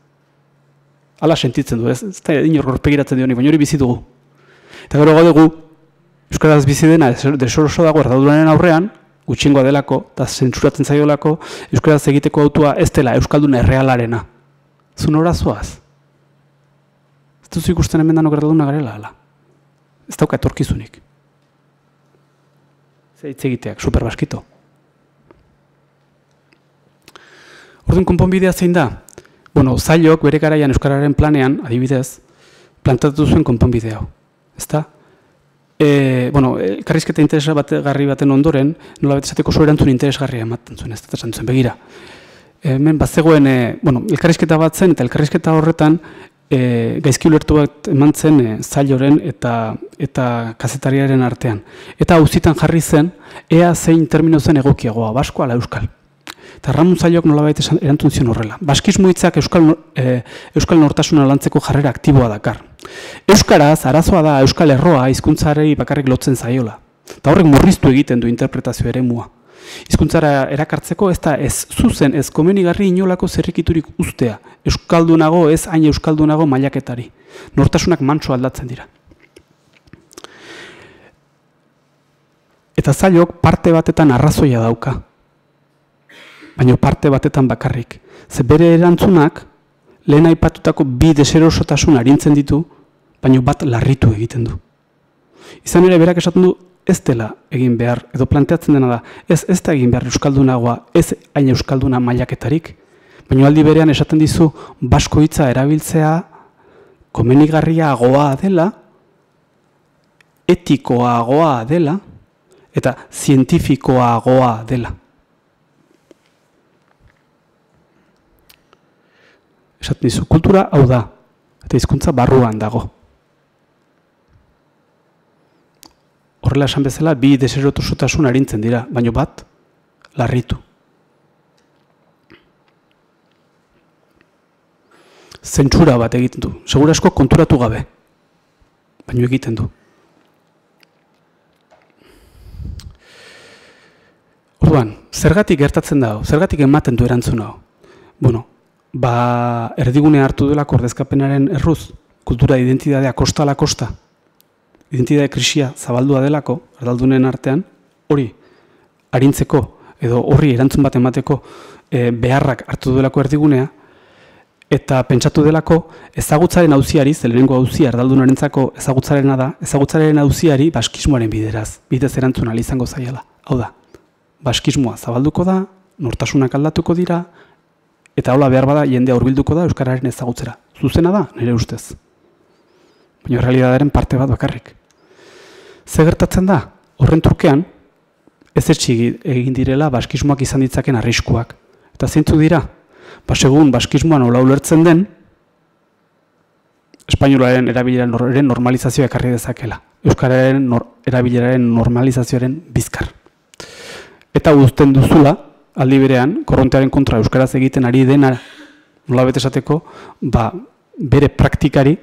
Hala sentitzen du, ez da inor gorpegiratzen dionik, baina hori bizi dugu. Eta gero gaudegu, euskaraz bizi dena deseroso dago erdaldunaren aurrean, gutxingoa delako, eta zentsuratzen zaiolako, euskaraz egiteko autua ez dela euskalduna errealarena. Zun horazoaz? Ez duzu ikusten hemen danok erdalduna garela, hala. Ez dauka etorkizunik. Zeitz egiteak, superbaskito. Orduan konponbidea zein da? Zailok bere garaian euskararen planean, adibidez, plantatu zuen konponbide hau. Ezta? Elkarrizketa interesgarri baten ondoren, nola betesateko oso erantzun interesgarria ematen zuen, ez da esan zuen, begira. Hemen bazegoen, elkarrizketa bat zen, eta elkarrizketa horretan gaizki ulertu bat eman zen Zailoren eta kazetariaren artean. Eta auzitan jarri zen, ea zein termino zen egokiagoa, basko ala euskal. Eta Ramon Zailok nolabait erantzun zion horrela. Baskismo hitzak euskal nortasuna lantzeko jarrera aktiboa dakar. Euskaraz, arazoa da euskal erroa hizkuntzarei bakarrik lotzen zaiola. Eta horrek murriztu egiten du interpretazio eremua. Hizkuntzara erakartzeko ez da ez zuzen, ez komenigarri inolako zerrikiturik ustea. Euskaldunago, ez hain euskaldunago mailaketari. Nortasunak mantso aldatzen dira. Eta Zailok parte batetan arrazoia dauka. Baina parte batetan bakarrik. Ze bere erantzunak lehen aipatutako bi deserosotasun arintzen ditu, baina bat larritu egiten du. Izan ere berak esaten du ez dela egin behar, edo planteatzen dena da, ez da egin behar euskaldunagoa, ez hain euskalduna mailaketarik, baina aldi berean esaten dizu basko hitza erabiltzea komenigarriagoa dela, etikoagoa dela, eta zientifikoagoa dela. Esaten dizu, kultura hau da, eta hizkuntza barruan dago. Horrela esan bezala, bi deserosotasun arintzen dira, baina bat, larritu. Zentsura bat egiten du, segura asko konturatu gabe, baina egiten du. Orduan, zergatik gertatzen da, zergatik ematen du erantzun hau? Bueno, erdigune hartu dela ordezkapenaren erruz, kultura identitatea kosta ala kosta, identitate krisia zabaldua delako, erdaldunen artean, hori arintzeko edo horri erantzun bat emateko beharrak hartu delako erdigunea, eta pentsatu delako ezagutzaren auziari, lehenengo auzia erdaldunarentzako ezagutzarena da, ezagutzaren auziari baskismoaren bidez erantzun ahal izango zaiela. Hau da, baskismoa zabalduko da, nortasunak aldatuko dira, eta hola behar bada jendea hurbilduko da euskararen ezagutzera. Zuzena da, nire ustez. Baina realitatearen parte bat bakarrik. Ze gertatzen da? Horren trukean, ez egin direla baskismoak izan ditzaken arriskuak. Eta zeintzuk dira? Segun baskismoan hola ulertzen den, espainolaren erabileraren normalizazioa ekarri dezakela. Euskararen erabileraren normalizazioaren bizkar. Eta uzten duzula, aldi berean, korrontearen kontra euskaraz egiten ari dena nolabait esateko, bere praktikari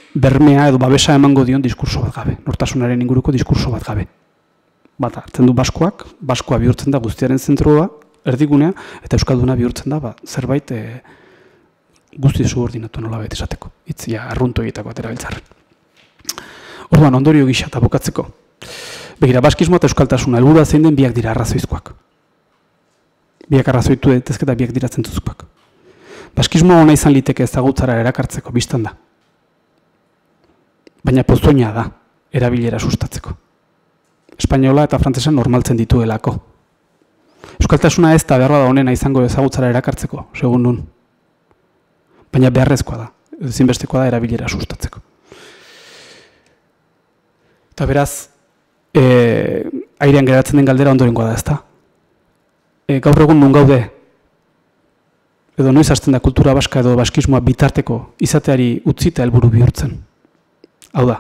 bermea edo babesa emango dion diskurso bat gabe, nortasunaren inguruko diskurso bat gabe. Bata, hartzen du baskoa bihurtzen da guztiaren zentrua, erdigunea, eta euskalduna bihurtzen da zerbait guzti subordinatu nolabait esateko. Itzia arrunto egitako atera biltzarren. Orduan, ondorio gisa eta bukatzeko. Begira, baskismoa eta euskaltasuna helburua zein den biak dira arrazoizkoak. Biak arrazoitu daitezke eta biak dira zentzuzkoak. Baskismoa ona izan liteke ezagutzara erakartzeko bistan da. Baina pozoina da erabilera sustatzeko. Espainola eta frantsesa normaltzen dituelako. Euskaltasuna ez da behar bada honena izango ezagutzara erakartzeko, segun nun. Baina beharrezkoa da, ezinbestekoa da erabilera sustatzeko. Eta beraz, airean geratzen den galdera ondorengoa da, ezta? Gaur egun nun gaude, edo noiz hasten da kultura baska edo baskismoa bitarteko izateari utzita helburu bihurtzen. Hau da.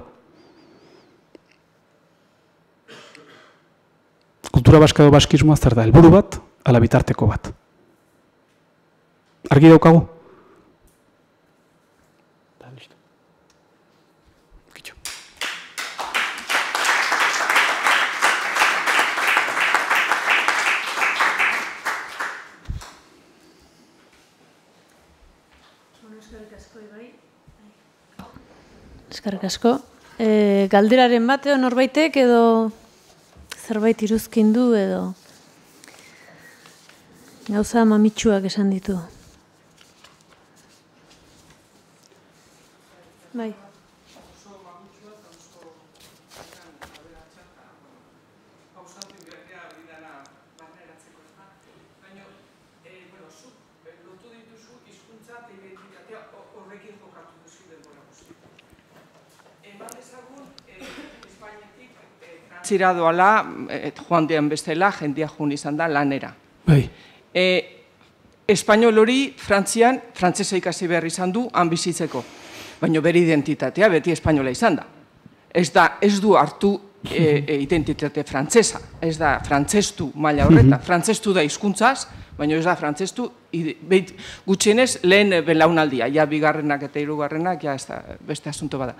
Kultura baska edo baskismoa zer da, helburu bat, ala bitarteko bat. Argi daukagu? Eskerrik asko. Galderaren bat edo norbaitek edo zerbait iruzkin du edo gauza mamitsuak esan ditu. Bai. Zira doala, joan dian bestela, jendia joan izan da lanera. Bai. Espainol hori Frantzian, frantzesa ikasi behar izan du, han bizitzeko. Baina bere identitatea beti espainola izan da. Ez du hartu identitate frantzesa. Ez da frantzestu maila horreta. Frantzestu da hizkuntzaz, baina ez da frantzestu, gutxienez lehen belaunaldia. Ja bigarrenak eta hirugarrenak, ja ez da beste asunto bada.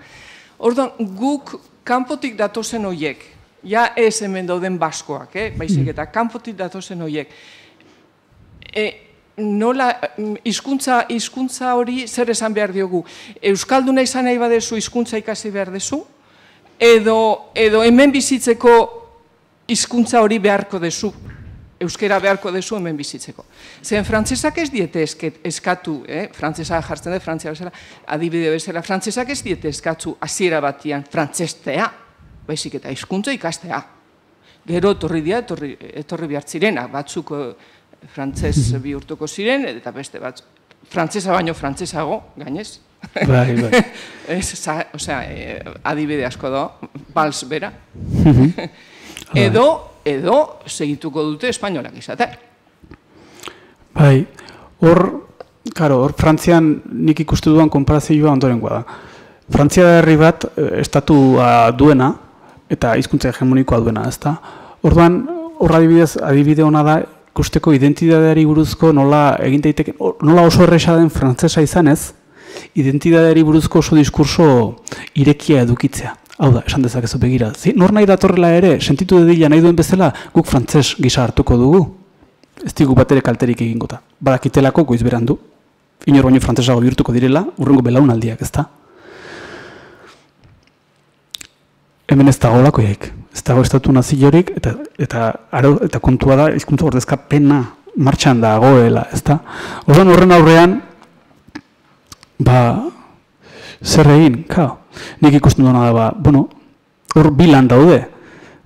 Orduan, guk kanpotik datozen horiek, ja ez hemen dauden baskoak, baizik eta kanpotik datozen horiek. Nola, hizkuntza hori zer esan behar diogu? Euskalduna izan nahi badezu hizkuntza ikasi behar dezu? Edo hemen bizitzeko hizkuntza hori beharko dezu? euskera beharko dezu hemen bizitzeko. Zen frantzesak ez diete eskatu, frantzesa jartzen dut, frantzia bezala, adibide bezala, frantzesak ez diete eskatu hasiera batian frantzestea, baizik eta hizkuntza ikastea. Gero etorri behar zirenak, batzuk frantzes bihurtuko ziren, eta beste batzuk, frantzesa baino frantzesago, gainez. Bai. Osea, adibide asko da, bals bera. Edo segituko dute espainolak izate. Bai, hor Frantzian nik ikustu duan konparazioa ondorengoa da. Frantzia da herri bat estatua duena eta hizkuntza hegemonikoa duena, ezta? Orduan, hor adibide ona da ikusteko identitateari buruzko nola egin daiteke, nola oso erresa den frantsesa izanez, identitateari buruzko oso diskurso irekia edukitzea. Hau da, esan dezakezu begira. Nor nahi datorrela ere, sentitu dedila nahi duen bezala, guk frantses gisa hartuko dugu. Ez digu bat ere kalterik egingota. Badakitelako goiz berandu. Inor baino frantsesago bihurtuko direla, urrengo belaunaldiak, ezta? Hemen ez dago lakoiek. Ez dago estatu naziorik, eta kontua da, hizkuntza ordezkapena martxan dagoela, ezta? Horren aurrean, zer egin, nik ikusten duena da, hor bilan daude.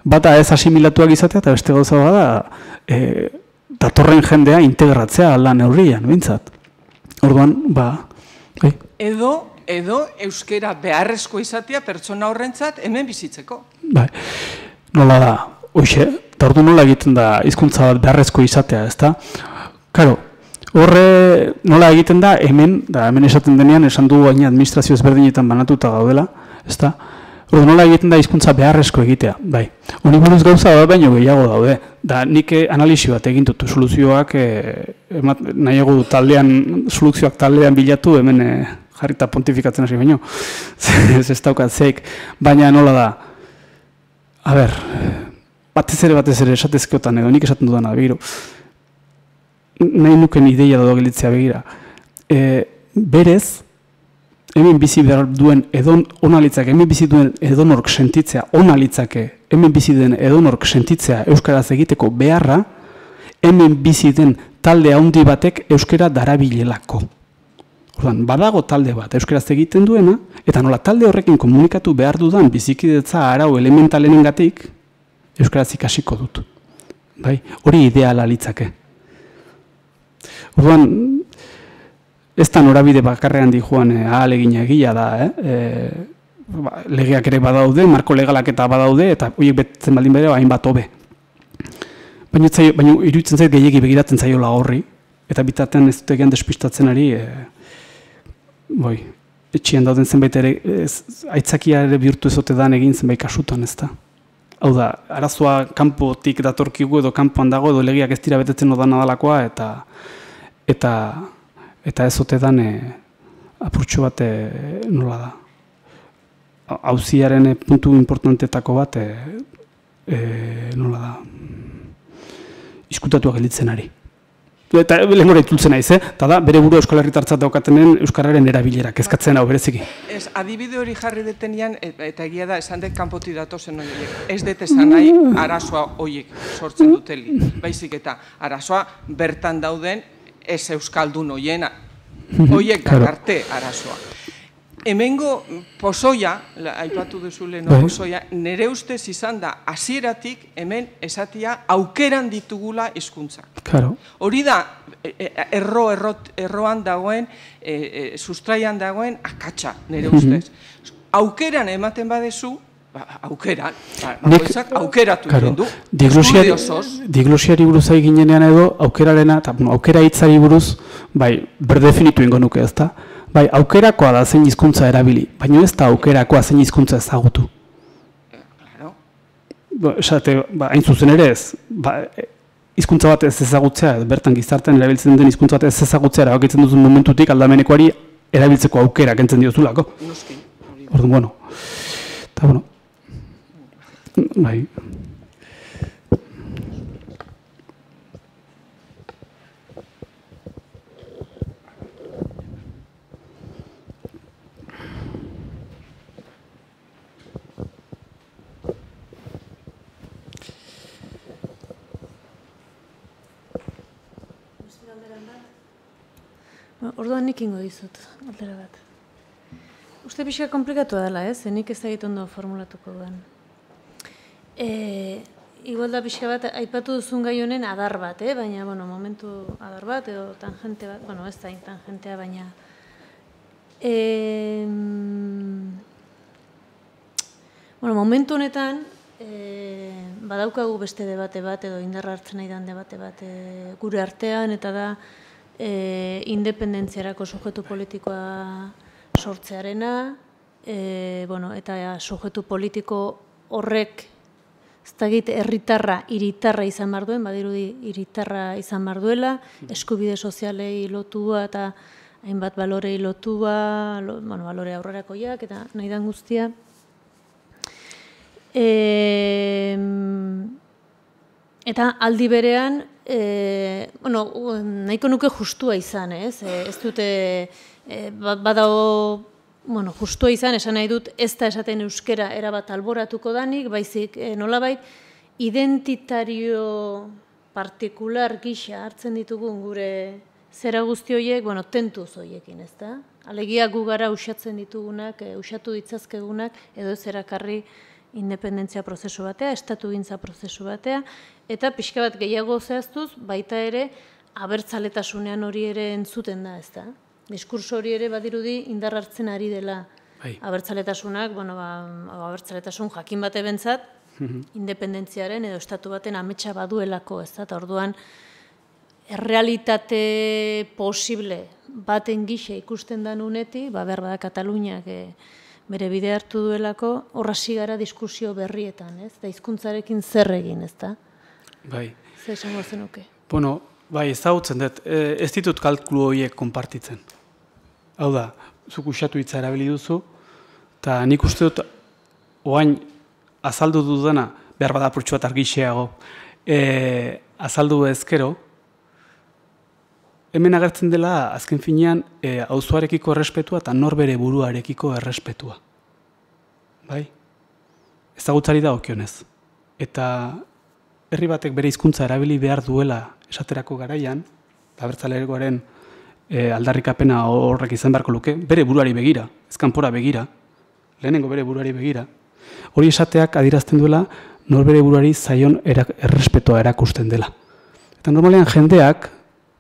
Bata ez asimilatuak izatea, eta beste gauza bada, datorren jendea integratzea lan neurrian, bintzat. Orduan, Edo euskera beharrezko izatea pertsona horrentzat hemen bizitzeko. Bai, nola da, hoxe, eta ordu nola egiten da hizkuntza bat beharrezko izatea, ezta? Karo, horre nola egiten da hemen esaten denean, esan du gaina administrazio ezberdinetan banatuta gaudela, ezta? Ordu nola egiten da hizkuntza beharrezko egitea, bai. Honi buruz gauza da baino gehiago daude. Da nik analisi bat egin dut, soluzioak nahiago du soluzioak taldean bilatu, hemen jarrita pontifikatzen hasi baino. Ez daukat zeik, baina nola da. A ber, batez ere esatezkeotan edo, nik esaten dudana, begiro. Nahi nuken ideia dago gelitzea begira. Berez, hemen bizi behar duen onalitzake, hemen bizi duen edonork sentitzea onalitzake, hemen bizi den edonork sentitzea euskaraz egiteko beharra, hemen bizi den talde handi batek euskara darabilelako. Orduan, badago talde bat euskaraz egiten duena, eta nola talde horrekin komunikatu behar dudan bizikidetza arau elementalenengatik euskaraz ikasiko dut. Bai, hori ideala litzake. Orduan, ez da norabide bakarrean dijoan ahalegina egia da, legeak ere badaude, marko legalak eta badaude, eta horiek betzen baldin bere, hainbat hobe. Baina iruditzen zait gehiegi begiratzen zaiola horri, eta bitatean ez dut egean despistatzen ari, etxien dauden zenbait ere, aitzakia ere bihurtu ezote dan egin zenbait kasutan, ez da. Hau da, arazoa kanpotik datorkigu edo kanpoan dago, edo legeak ez dira betetzen odan adalakoa, eta ez ote dan apurtxo bat nola da. Auziaren puntu importantetako bat nola da. Izkutatuak gelditzen ari. Eta lehengora itultzen naiz, eta da, bere buru Euskal Herritartzat daukatenen Euskararen erabilera, kezkatzen hau bereziki. Ez, adibide hori jarri detenian, eta egia da, esan dut kanpoti datozen horiek. Ez dut esan nahi arazoa horiek sortzen duteli. Baizik eta arazoa bertan dauden ez euskaldun hoiena, horiek dakarte arazoa. Hemengo pozoia, aipatu duzu lehen pozoia, nire ustez izan da, hasieratik hemen esatia aukeran ditugula hizkuntzak. Hori da, erroan dagoen, sustraian dagoen akatsa, nire ustez. Aukeran ematen badezu, aukeran, aukeratu egin du. Diglosiari buruz ginenean edo, aukerarena, aukera hitzari buruz, berdefinitu ingo nuke ez da. Bai, aukerakoa da zein hizkuntza erabili, baina ez da aukerakoa zein hizkuntza ezagutu. Esate, hain zuzen ere ez, hizkuntza bat ez ezagutzea, bertan gizartean erabiltzen den hizkuntza bat ez ezagutzea, erabakitzen duzun momentutik aldamenekoari erabiltzeko aukera kentzen diozulako. Orduan, eta bueno, bai. orduan nik ingo dizut, aldera bat. Uste pixka komplikatua dela, ez? Nik ez egiten ondo formulatuko duen. Igual da pixka bat, aipatu duzun gai honen adar bat, baina, bueno, momentu adar bat, edo tangente bat, bueno, ez da tangentea, baina... Bueno, momentu honetan, badaukagu beste debate bat, edo indarra hartzen nahi dan debate bat gure artean, eta da independentziarako sujetu politikoa sortzearena, eta sujetu politiko horrek, ez dakit, hiritarra izan behar duen, badirudi hiritarra izan behar duela, eskubide sozialei lotua eta hainbat balorei lotua, balore aurrerakoiak eta nahi dan guztia. Eta aldi berean, nahiko nuke justua izan, ez? Ez dute, badago, justua izan, esan nahi dut, ez da esaten euskera erabat alboratuko danik, baizik nolabait, identitario partikular gisa hartzen ditugun gure zera guzti horiek, tentuz horiekin, ez da? Alegia gu gara usatzen ditugunak, usatu ditzazkegunak, edo ez erakarri independentzia prozesu batea, estatugintza prozesu batea, eta pixka bat gehiago zehaztuz, baita ere, abertzaletasunean hori ere entzuten da, ez da? Diskurso hori ere badirudi indar hartzen ari dela abertzaletasunak, abertzaletasun jakin bate bentzat, independentziaren edo estatu baten ametsa baduelako, ez da? Eta orduan, errealitate posible baten gisa ikusten da nunetik, behar bada Kataluniak bere bide hartu duelako, horrasi gara diskusio berrietan, ez? Da hizkuntzarekin zer egin, ez da? Bai. Zer esango zenuke? Bueno, bai, ezagutzen dut, ez ditut kalkulu horiek konpartitzen. Hau da, zuk usatu hitza erabili duzu, eta nik uste dut, oain azaldu dudana, behar bada apurtxu bat argixeago, azaldu ezkero, hemen agertzen dela, azken finean, auzoarekiko errespetua eta norbere buruarekiko errespetua. Bai? Ezagutzari da okionez. Eta herri batek bere hizkuntza erabili behar duela esaterako garaian, abertzalegoaren aldarrikapena horrek izan beharko luke, bere buruari begira, ez kanpora begira, lehenengo bere buruari begira, hori esateak adierazten duela norbere buruari zaion errespetua erakusten dela. Eta normalean jendeak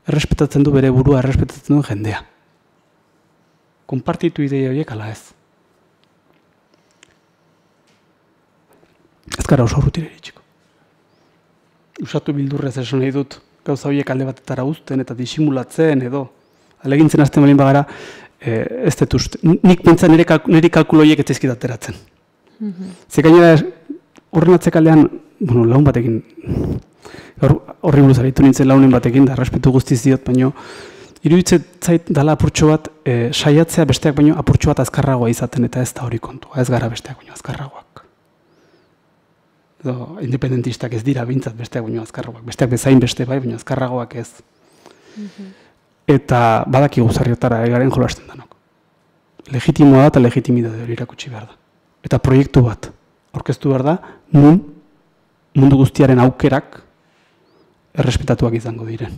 errespetatzen du bere burua, errespetatzen duen jendea. Konpartitu ideia horiek ala ez. Ez gara oso urrutira iritsiko. Usatu bildurrez esan nahi dut, gauza horiek alde batetara uzten eta disimulatzen edo. Alegintzen azten balin bagara, ez dut uste. Nik pentsa nire kalkulo horiek ez zaizkit ateratzen. Ze gainera horren atzekaldean, lagun batekin, horri buruz aritu nintzen launen batekin, da respetu guztiz diot, baino, iruditzen zait dala apurtxo bat, saiatzea besteak baino apurtxo bat azkarragoa izaten, eta ez da hori kontua, ez gara besteak baino azkarragoak. Edo, independentistak ez dira bintzat besteak baino azkarragoak, besteak bezain beste bai, baino azkarragoak ez. Eta badaki guzarriotara egaren jolasten danok. Legitimoa da eta legitimidade hori irakutsi behar da. Eta proiektu bat, aurkeztu behar da, nun mundu guztiaren aukerak errespetatuak izango diren.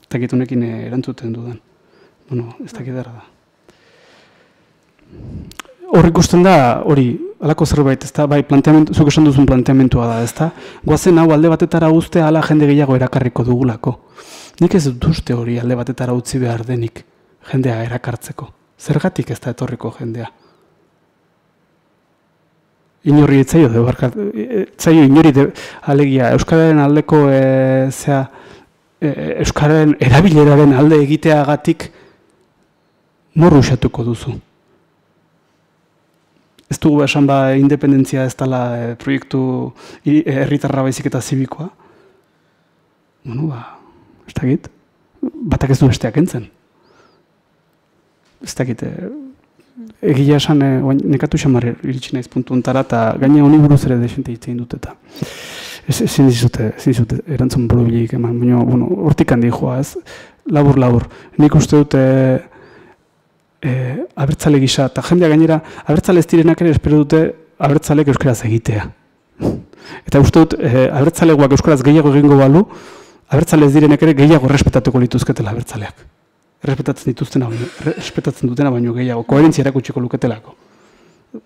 Ez dakit honekin erantzuten dudan. Ez dakit dara da. Hor ikusten da, hori, alako zerbait, ez da, bai, zuk esan duzun planteamentua da, ez da, goazen hau alde batetara uztea ala jende gehiago erakarriko dugulako. Nik ez dut uste hori alde batetara utzi behar denik jendea erakartzeko. Zergatik ez da etorriko jendea. Inorri etzaio, inori alegia, Euskararen aldeko, Euskararen erabileraren alde egiteagatik nor usatuko duzu. Ez dugu esan independentzia ez dela proiektu herritarra baizik eta zibikoa. Ez dakit, batak ez du besteak entzen. Ez dakit, egia esan, nekatu xamar iritsi naiz puntu ontara, eta gaina honi buruz ere desente hitzein dut, eta ezin dizute erantzun borobileik eman, baina hortik handi joa, ez? Labur. Nik uste dut abertzale gisa, eta jendea gainera, abertzale ez direnak ere espero dute abertzalek euskaraz egitea. Eta uste dut, abertzalegoak euskaraz gehiago egingo balu, abertzale ez direnak ere gehiago errespetatuko lituzketela abertzaleak. errespetatzen dutena baino gehiago, koherentzia erakutsiko luketelako.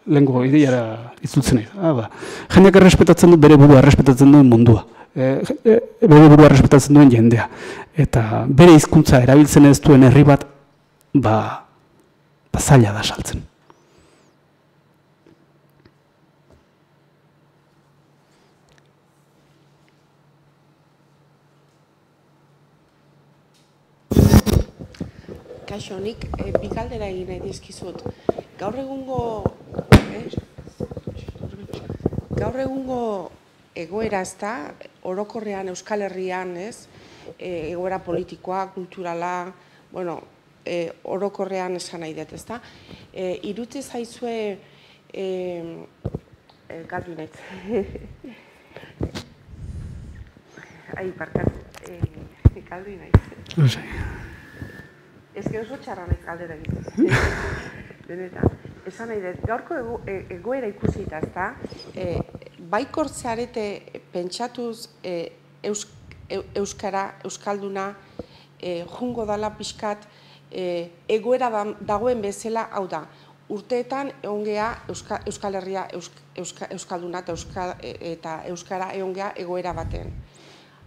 Lehenko ideiara itzultzen nahi. Jendeak errespetatzen du bere burua errespetatzen duen mundua. Bere burua errespetatzen duen jendea. Eta bere hizkuntza erabiltzen ez duen herri bat, zaila da saltzen. Kaixo, nik bi galdera egin nahi dizkizut. Gaur egungo egoera ezta, orokorrean Euskal Herrian, egoera politikoa, kulturala, bueno, orokorrean esan nahi dut, ezta. Irutze zaizue, galdu nahi. Ai, barkatu, galdu nahi. Ez que oso txarra nahi galdera egiten. Benetan, esan nahi dut, gaurko egoera ikusita, ezta, baikortzearete pentsatuz euskalduna jungo dala pixkat egoera dagoen bezala, hau da, urteetan eongea Euskal Herria euskalduna eta euskara eongea egoera baten.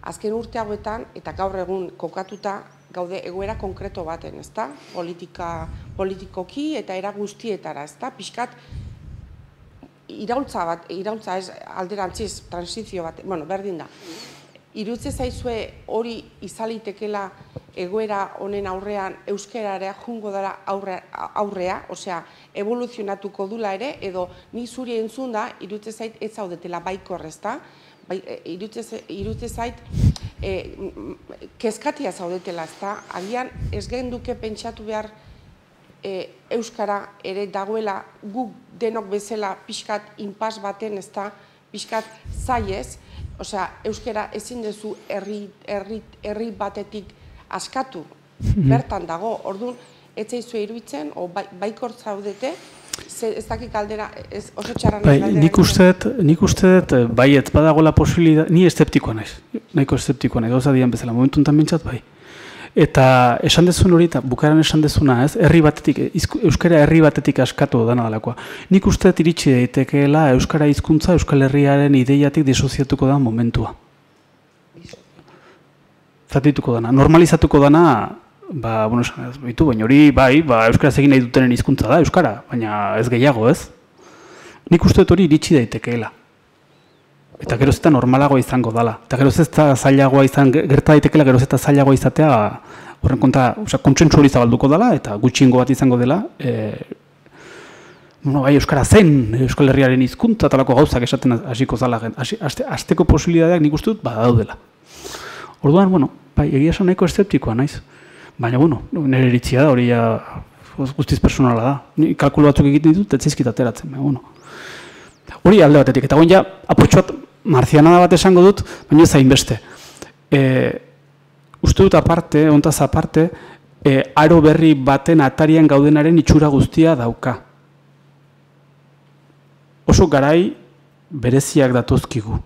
Azken urte hauetan, eta gaur egun kokatuta, gaude egoera konkreto baten, ezta? Politikoki eta era guztietara, ezta? Pixkat iraultza ez alderantziz, transizio bat, bueno, berdin da. Irutze zaizue hori izalitekela egoera honen aurrean euskararea jungo dara aurrea, osea, evoluzionatuko dula ere, edo ni zuri entzun da, irutze zait ez zaudetela baikor, ezta? Irutze zait kezkatia zaudetela, ezta? Agian ez genduke pentsatu behar euskara ere dagoela guk denok bezala pixkat inpas baten, ezta? Pixkat zaiez, osea, euskara ezin duzu herri batetik askatu, bertan dago, orduan, ez zaizue iruditzen, baikor zaudete, ez dakik galdera, oso txarra nahi galdera. Nik uste dut, baiet, badagoela posibilidad, ni eszeptikoa naiz, nahiko eszeptikoa nahi, gauza dian bezala, momentu enten bintzat bai. Eta esan dezun hori, eta bukaran esan dezuna, herri batetik, euskara herri batetik askatu dana dalakoa. Nik uste dut iritsi daitekeela euskara hizkuntza Euskal Herriaren ideiatik disoziatuko da momentua. Zatituko dana, normalizatuko dana, bueno, esan ez bitu, baina hori, bai, euskaraz egin nahi dutenen hizkuntza da, euskara, baina ez gehiago, ez? Nik uste dut hori iritsi daitekeela. Eta geroz eta normalagoa izango dala. Eta geroz eta zailagoa gerta daitekeela, geroz eta zailagoa izatea, horren kontra, kontsentsu hori zabalduko dela, eta gutxiengo bat izango dela, bai, euskara zen, Euskal Herriaren hizkuntza talako gauzak esaten hasiko zala. Hasteko posibilitateak nik uste dut badaudela. Orduan, bueno, bai, egia esan nahiko eszeptikoa naiz. Baina, bueno, nire iritzia da, hori guztiz personala da. Ni kalkulu batzuk egiten ditut, ez zaizkit ateratzen, baina, bueno. Hori alde batetik, eta guen ja, apurtxo bat, marzianada bat esango dut, baina ez hainbeste. Uste dut aparte, ontaz aparte, aro berri baten atarian gaudenaren itxura guztia dauka. Oso garai bereziak datozkigu.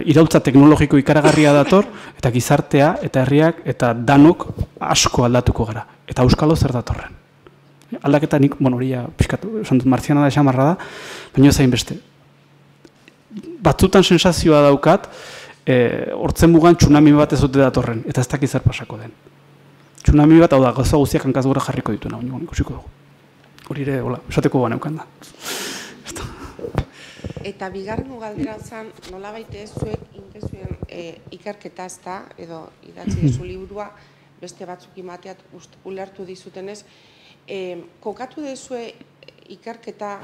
Iraultza teknologiko ikaragarria dator, eta gizartea, eta herriak, eta danok asko aldatuko gara. Eta euskalo zer datorren. Aldaketa nik, bueno, hori pixkatu, esan dut marzianada esamarra da, baina ez hainbeste. Batzutan sensazioa daukat, hortzen mugan tsunami bat ez dute datorren, eta ez dakiz zer pasako den. Tsunami bat, hau da, gauza guztiak hankaz gora jarriko dituna, baina ikusiko dugu. Hori ere, hola, esateko baneukan da. Eta bigarren galdera zan, nola baite zuek intezuen ikerketa ez da, edo idatzi dezu liburua, beste batzuk imateat ulertu dizutenez, kokatu dezue ikerketa,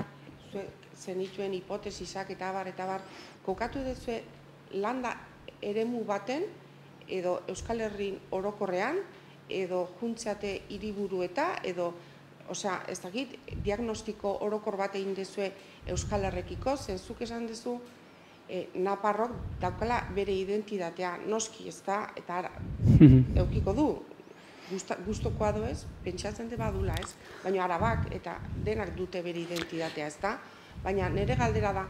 zenituen hipotesisak eta bar, kokatu dezue landa eremu baten, edo Euskal Herrin orokorrean, edo juntzeate hiriburueta, edo, osea, ez dakit, diagnostiko orokor bat egin dezue Euskal Herrekiko, zenzuk esan dezu, Naparrok daukala bere identitatea noski ez da, eta eukiko du, gustokoa du ez, pentsatzen de badula ez, baina Arabak eta denak dute bere identitatea ez da, baina nire galdera da,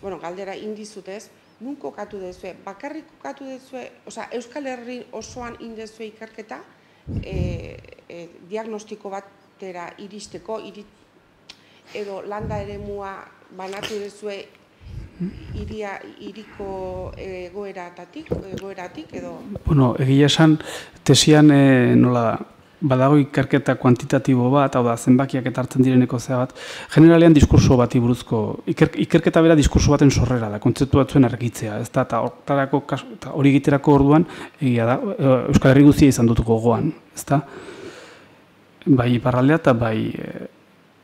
bueno, galdera indizut ez, nun kokatu dezue, bakarrik kokatu dezue, osea, Euskal Herri osoan indezue ikerketa, diagnostiko batera iristeko, edo landa eremua banatu duzue hiriko egoeratik edo? Bueno, egia esan, tesian nola da, badago ikerketa kuantitatibo bat, hau da, zenbakiak eta hartzen direneko zea bat, generalean diskurso bati buruzko, ikerketa bera diskurso baten sorrera da, kontzeptu batzuen argitzea, ez da, eta hori egiterako orduan, egia da, Euskal Herri guztia izan dut gogoan, ez da, bai iparraldea eta bai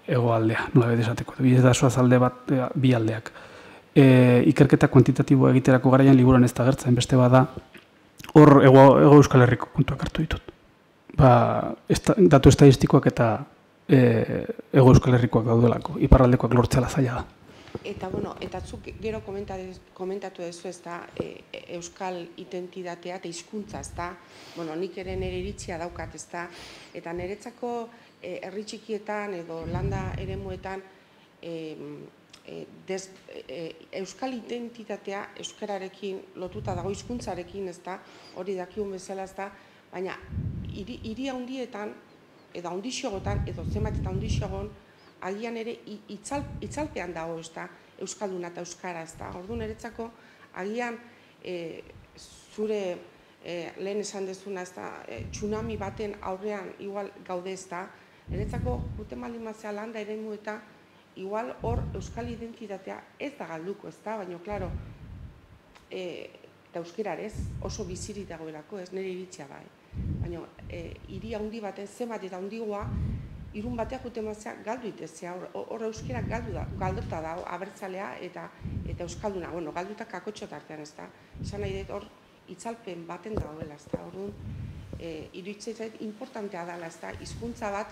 hegoaldea, nola bete esateko, bidedasoaz alde bat, bi aldeak. Ikerketa kuantitatiboa egiterako garaian liburuan ez da gertzen, beste bada, hor ego Euskal Herriko puntuak hartu ditut. Datu estadistikoak eta ego Euskal Herrikoak daudelako, iparraldekoak lortzea zaila da. Eta zuk gero komentatu duzu ez da, euskal identitatea eta hizkuntza ez da, nik ere nire iritzia daukat ez da, eta niretzako herri txikietan edo landa eremuetan euskal identitatea euskararekin lotuta dago hizkuntzarekin ez da, hori dakigun bezala ez da, baina hiri handietan edo handixogotan edo zenbat eta handixogon agian ere itzalpean dago ez da, euskalduna eta euskara ez da. Orduan niretzako agian zure lehen esan dezuna ez da, tsunami baten aurrean igual gaude ez da, niretzako guten baldin mazea landa eremu eta igual hor euskal identitatea ez da galduko ez da, baina klaro, eta euskerarez oso bizirik dagoelako ez, nire iritzia bai. Baina hiri handi baten zenbat eta handigoa irun bateak utemazea galdu itezea, hor euskera galduta da, abertzalea eta euskalduna, galduta kakotxo tartean ez da. Esan nahi dut hor itzalpen baten dagoela ez da, orduan iruditzen zait importantea dela ez da, hizkuntza bat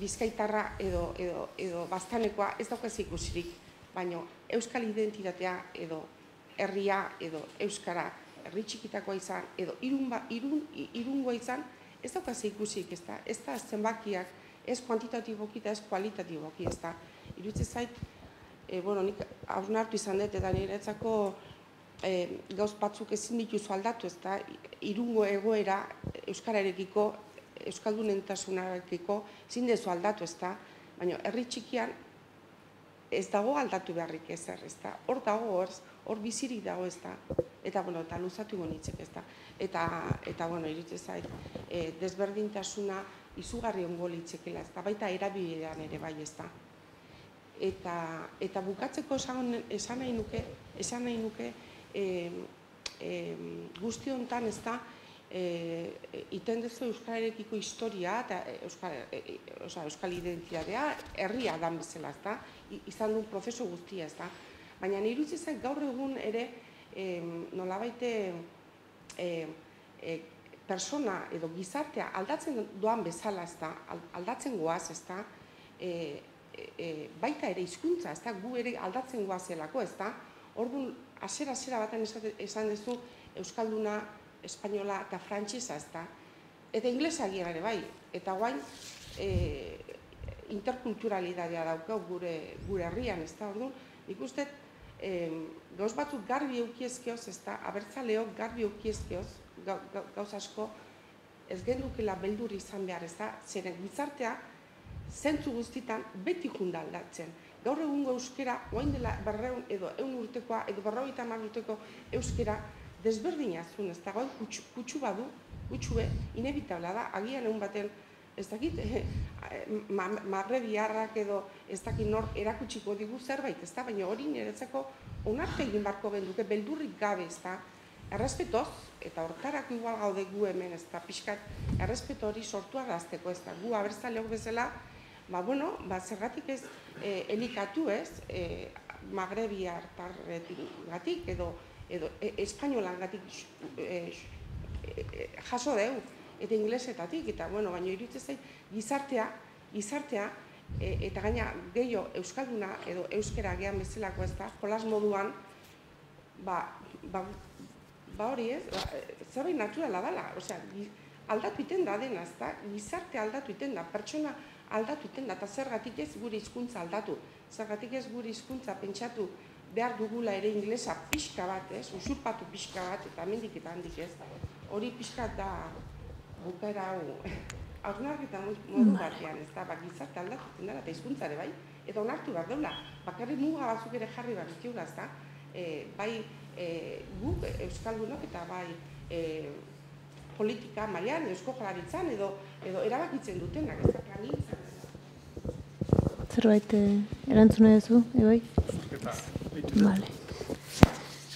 bizkaitarra edo baztanekoa ez daukaz ikusirik, baina euskal identitatea edo herria edo euskara herri txikitakoa izan edo irungoa izan ez daukaz ikusik ez da zenbakiak, ez kuantitatiboki eta ez kualitatiboki ez da. Iruditzen zait, nik hausnartu izan dut eta niretzako gauz batzuk ezin dituzu aldatu ez da, irungo egoera euskararekiko, euskaldunentasunarekiko ezin dezu aldatu ez da, baina herri txikian ez dago aldatu beharrik ezer ez da, hor dago hor bizirik dago ez da, eta luzatu gonitzek ez da. Eta iruditzen zait, desberdintasuna izugarri ongo litzekela ez da, baita erabidean ere bai ez da. Eta bukatzeko esan nahi nuke, guzti honetan ez da, iten dezu euskararekiko historia eta euskal identitatea herria dan bezala ez da, izan duen prozesu guztia ez da. Baina iruditzen zait gaur egun ere nolabaite persona edo gizartea aldatzen doan bezala ez da, aldatzen goaz ez da, baita ere hizkuntza ez da, gu ere aldatzen goazelako ez da, orduan hasiera baten esan duzu euskalduna, espainola eta frantsesa ez da, eta inglesa agian ere bai, eta guain interkulturalidadea daukau gure herrian ez da, orduan nik uste gauz batzuk garbi eukiezkioz, ez da, abertzaleok garbi eukiezkioz, gauz asko, ez gendukela beldur izan behar, ez da, zeren gizartea zentzu guztitan beti junda aldatzen. Gaur egungo euskera, oain dela 200 edo 100 urtekoa, edo 50 urteko euskera desberdina zuen, ez da, gaur kutsu badu, kutsue, inevitabla da, agian egun baten, ez dakit, magrebiarrak edo ez dakit nor erakutsiko digu zerbait, ez da, baina hori niretzako onartu egin barko genduke, beldurrik gabe, ez da, errespetoz, eta hortarako igual gaude gu hemen, ez da, pixkat, errespeto hori sortu arazteko, ez da, gu abertzaleok bezala, zergatik ez elikatu ez, magrebiartarretik edo espainolangatik jaso deu, eta inglesetatik, eta baina iruditzen zait gizartea, eta gaina gehiago euskalduna edo euskera gehan bezalako ez da, jolas moduan, hori ez, zerbait naturala dela, aldatu iten da dena, ez da, gizarte aldatu iten da, pertsona aldatu iten da, eta zergatik ez gure hizkuntza aldatu, zergatik ez gure hizkuntza pentsatu behar dugula ere inglesa pixka bat, ez, usurpatu pixka bat, eta mendik eta handik ez, hori pixka da bukaera hau, hausnarketa modu batean, ez da, gizarte aldatzen dara, eta hizkuntzare bai, eta onartu behar deula, bakarrik muga batzuk ere jarri behar ditugu, ez da, bai guk euskaldunok eta bai politika mailan, eusko jaurlaritzan edo erabakitzen dutenak, ez da, plangintza. Zerbait erantzuna duzu, Ibai? Vale.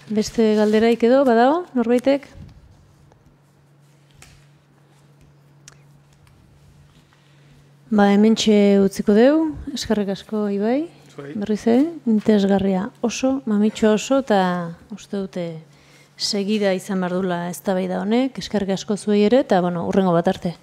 Beste galderaik edo, badago, norbaitek? Ba, hementxe utziko deu, eskerrik asko, Ibai. Berriz, interesgarria oso, mamitxo oso, eta uste dute segida izan behar dula eztabaida honek, eskerrik asko zuei ere, eta, bueno, hurrengo bat arte.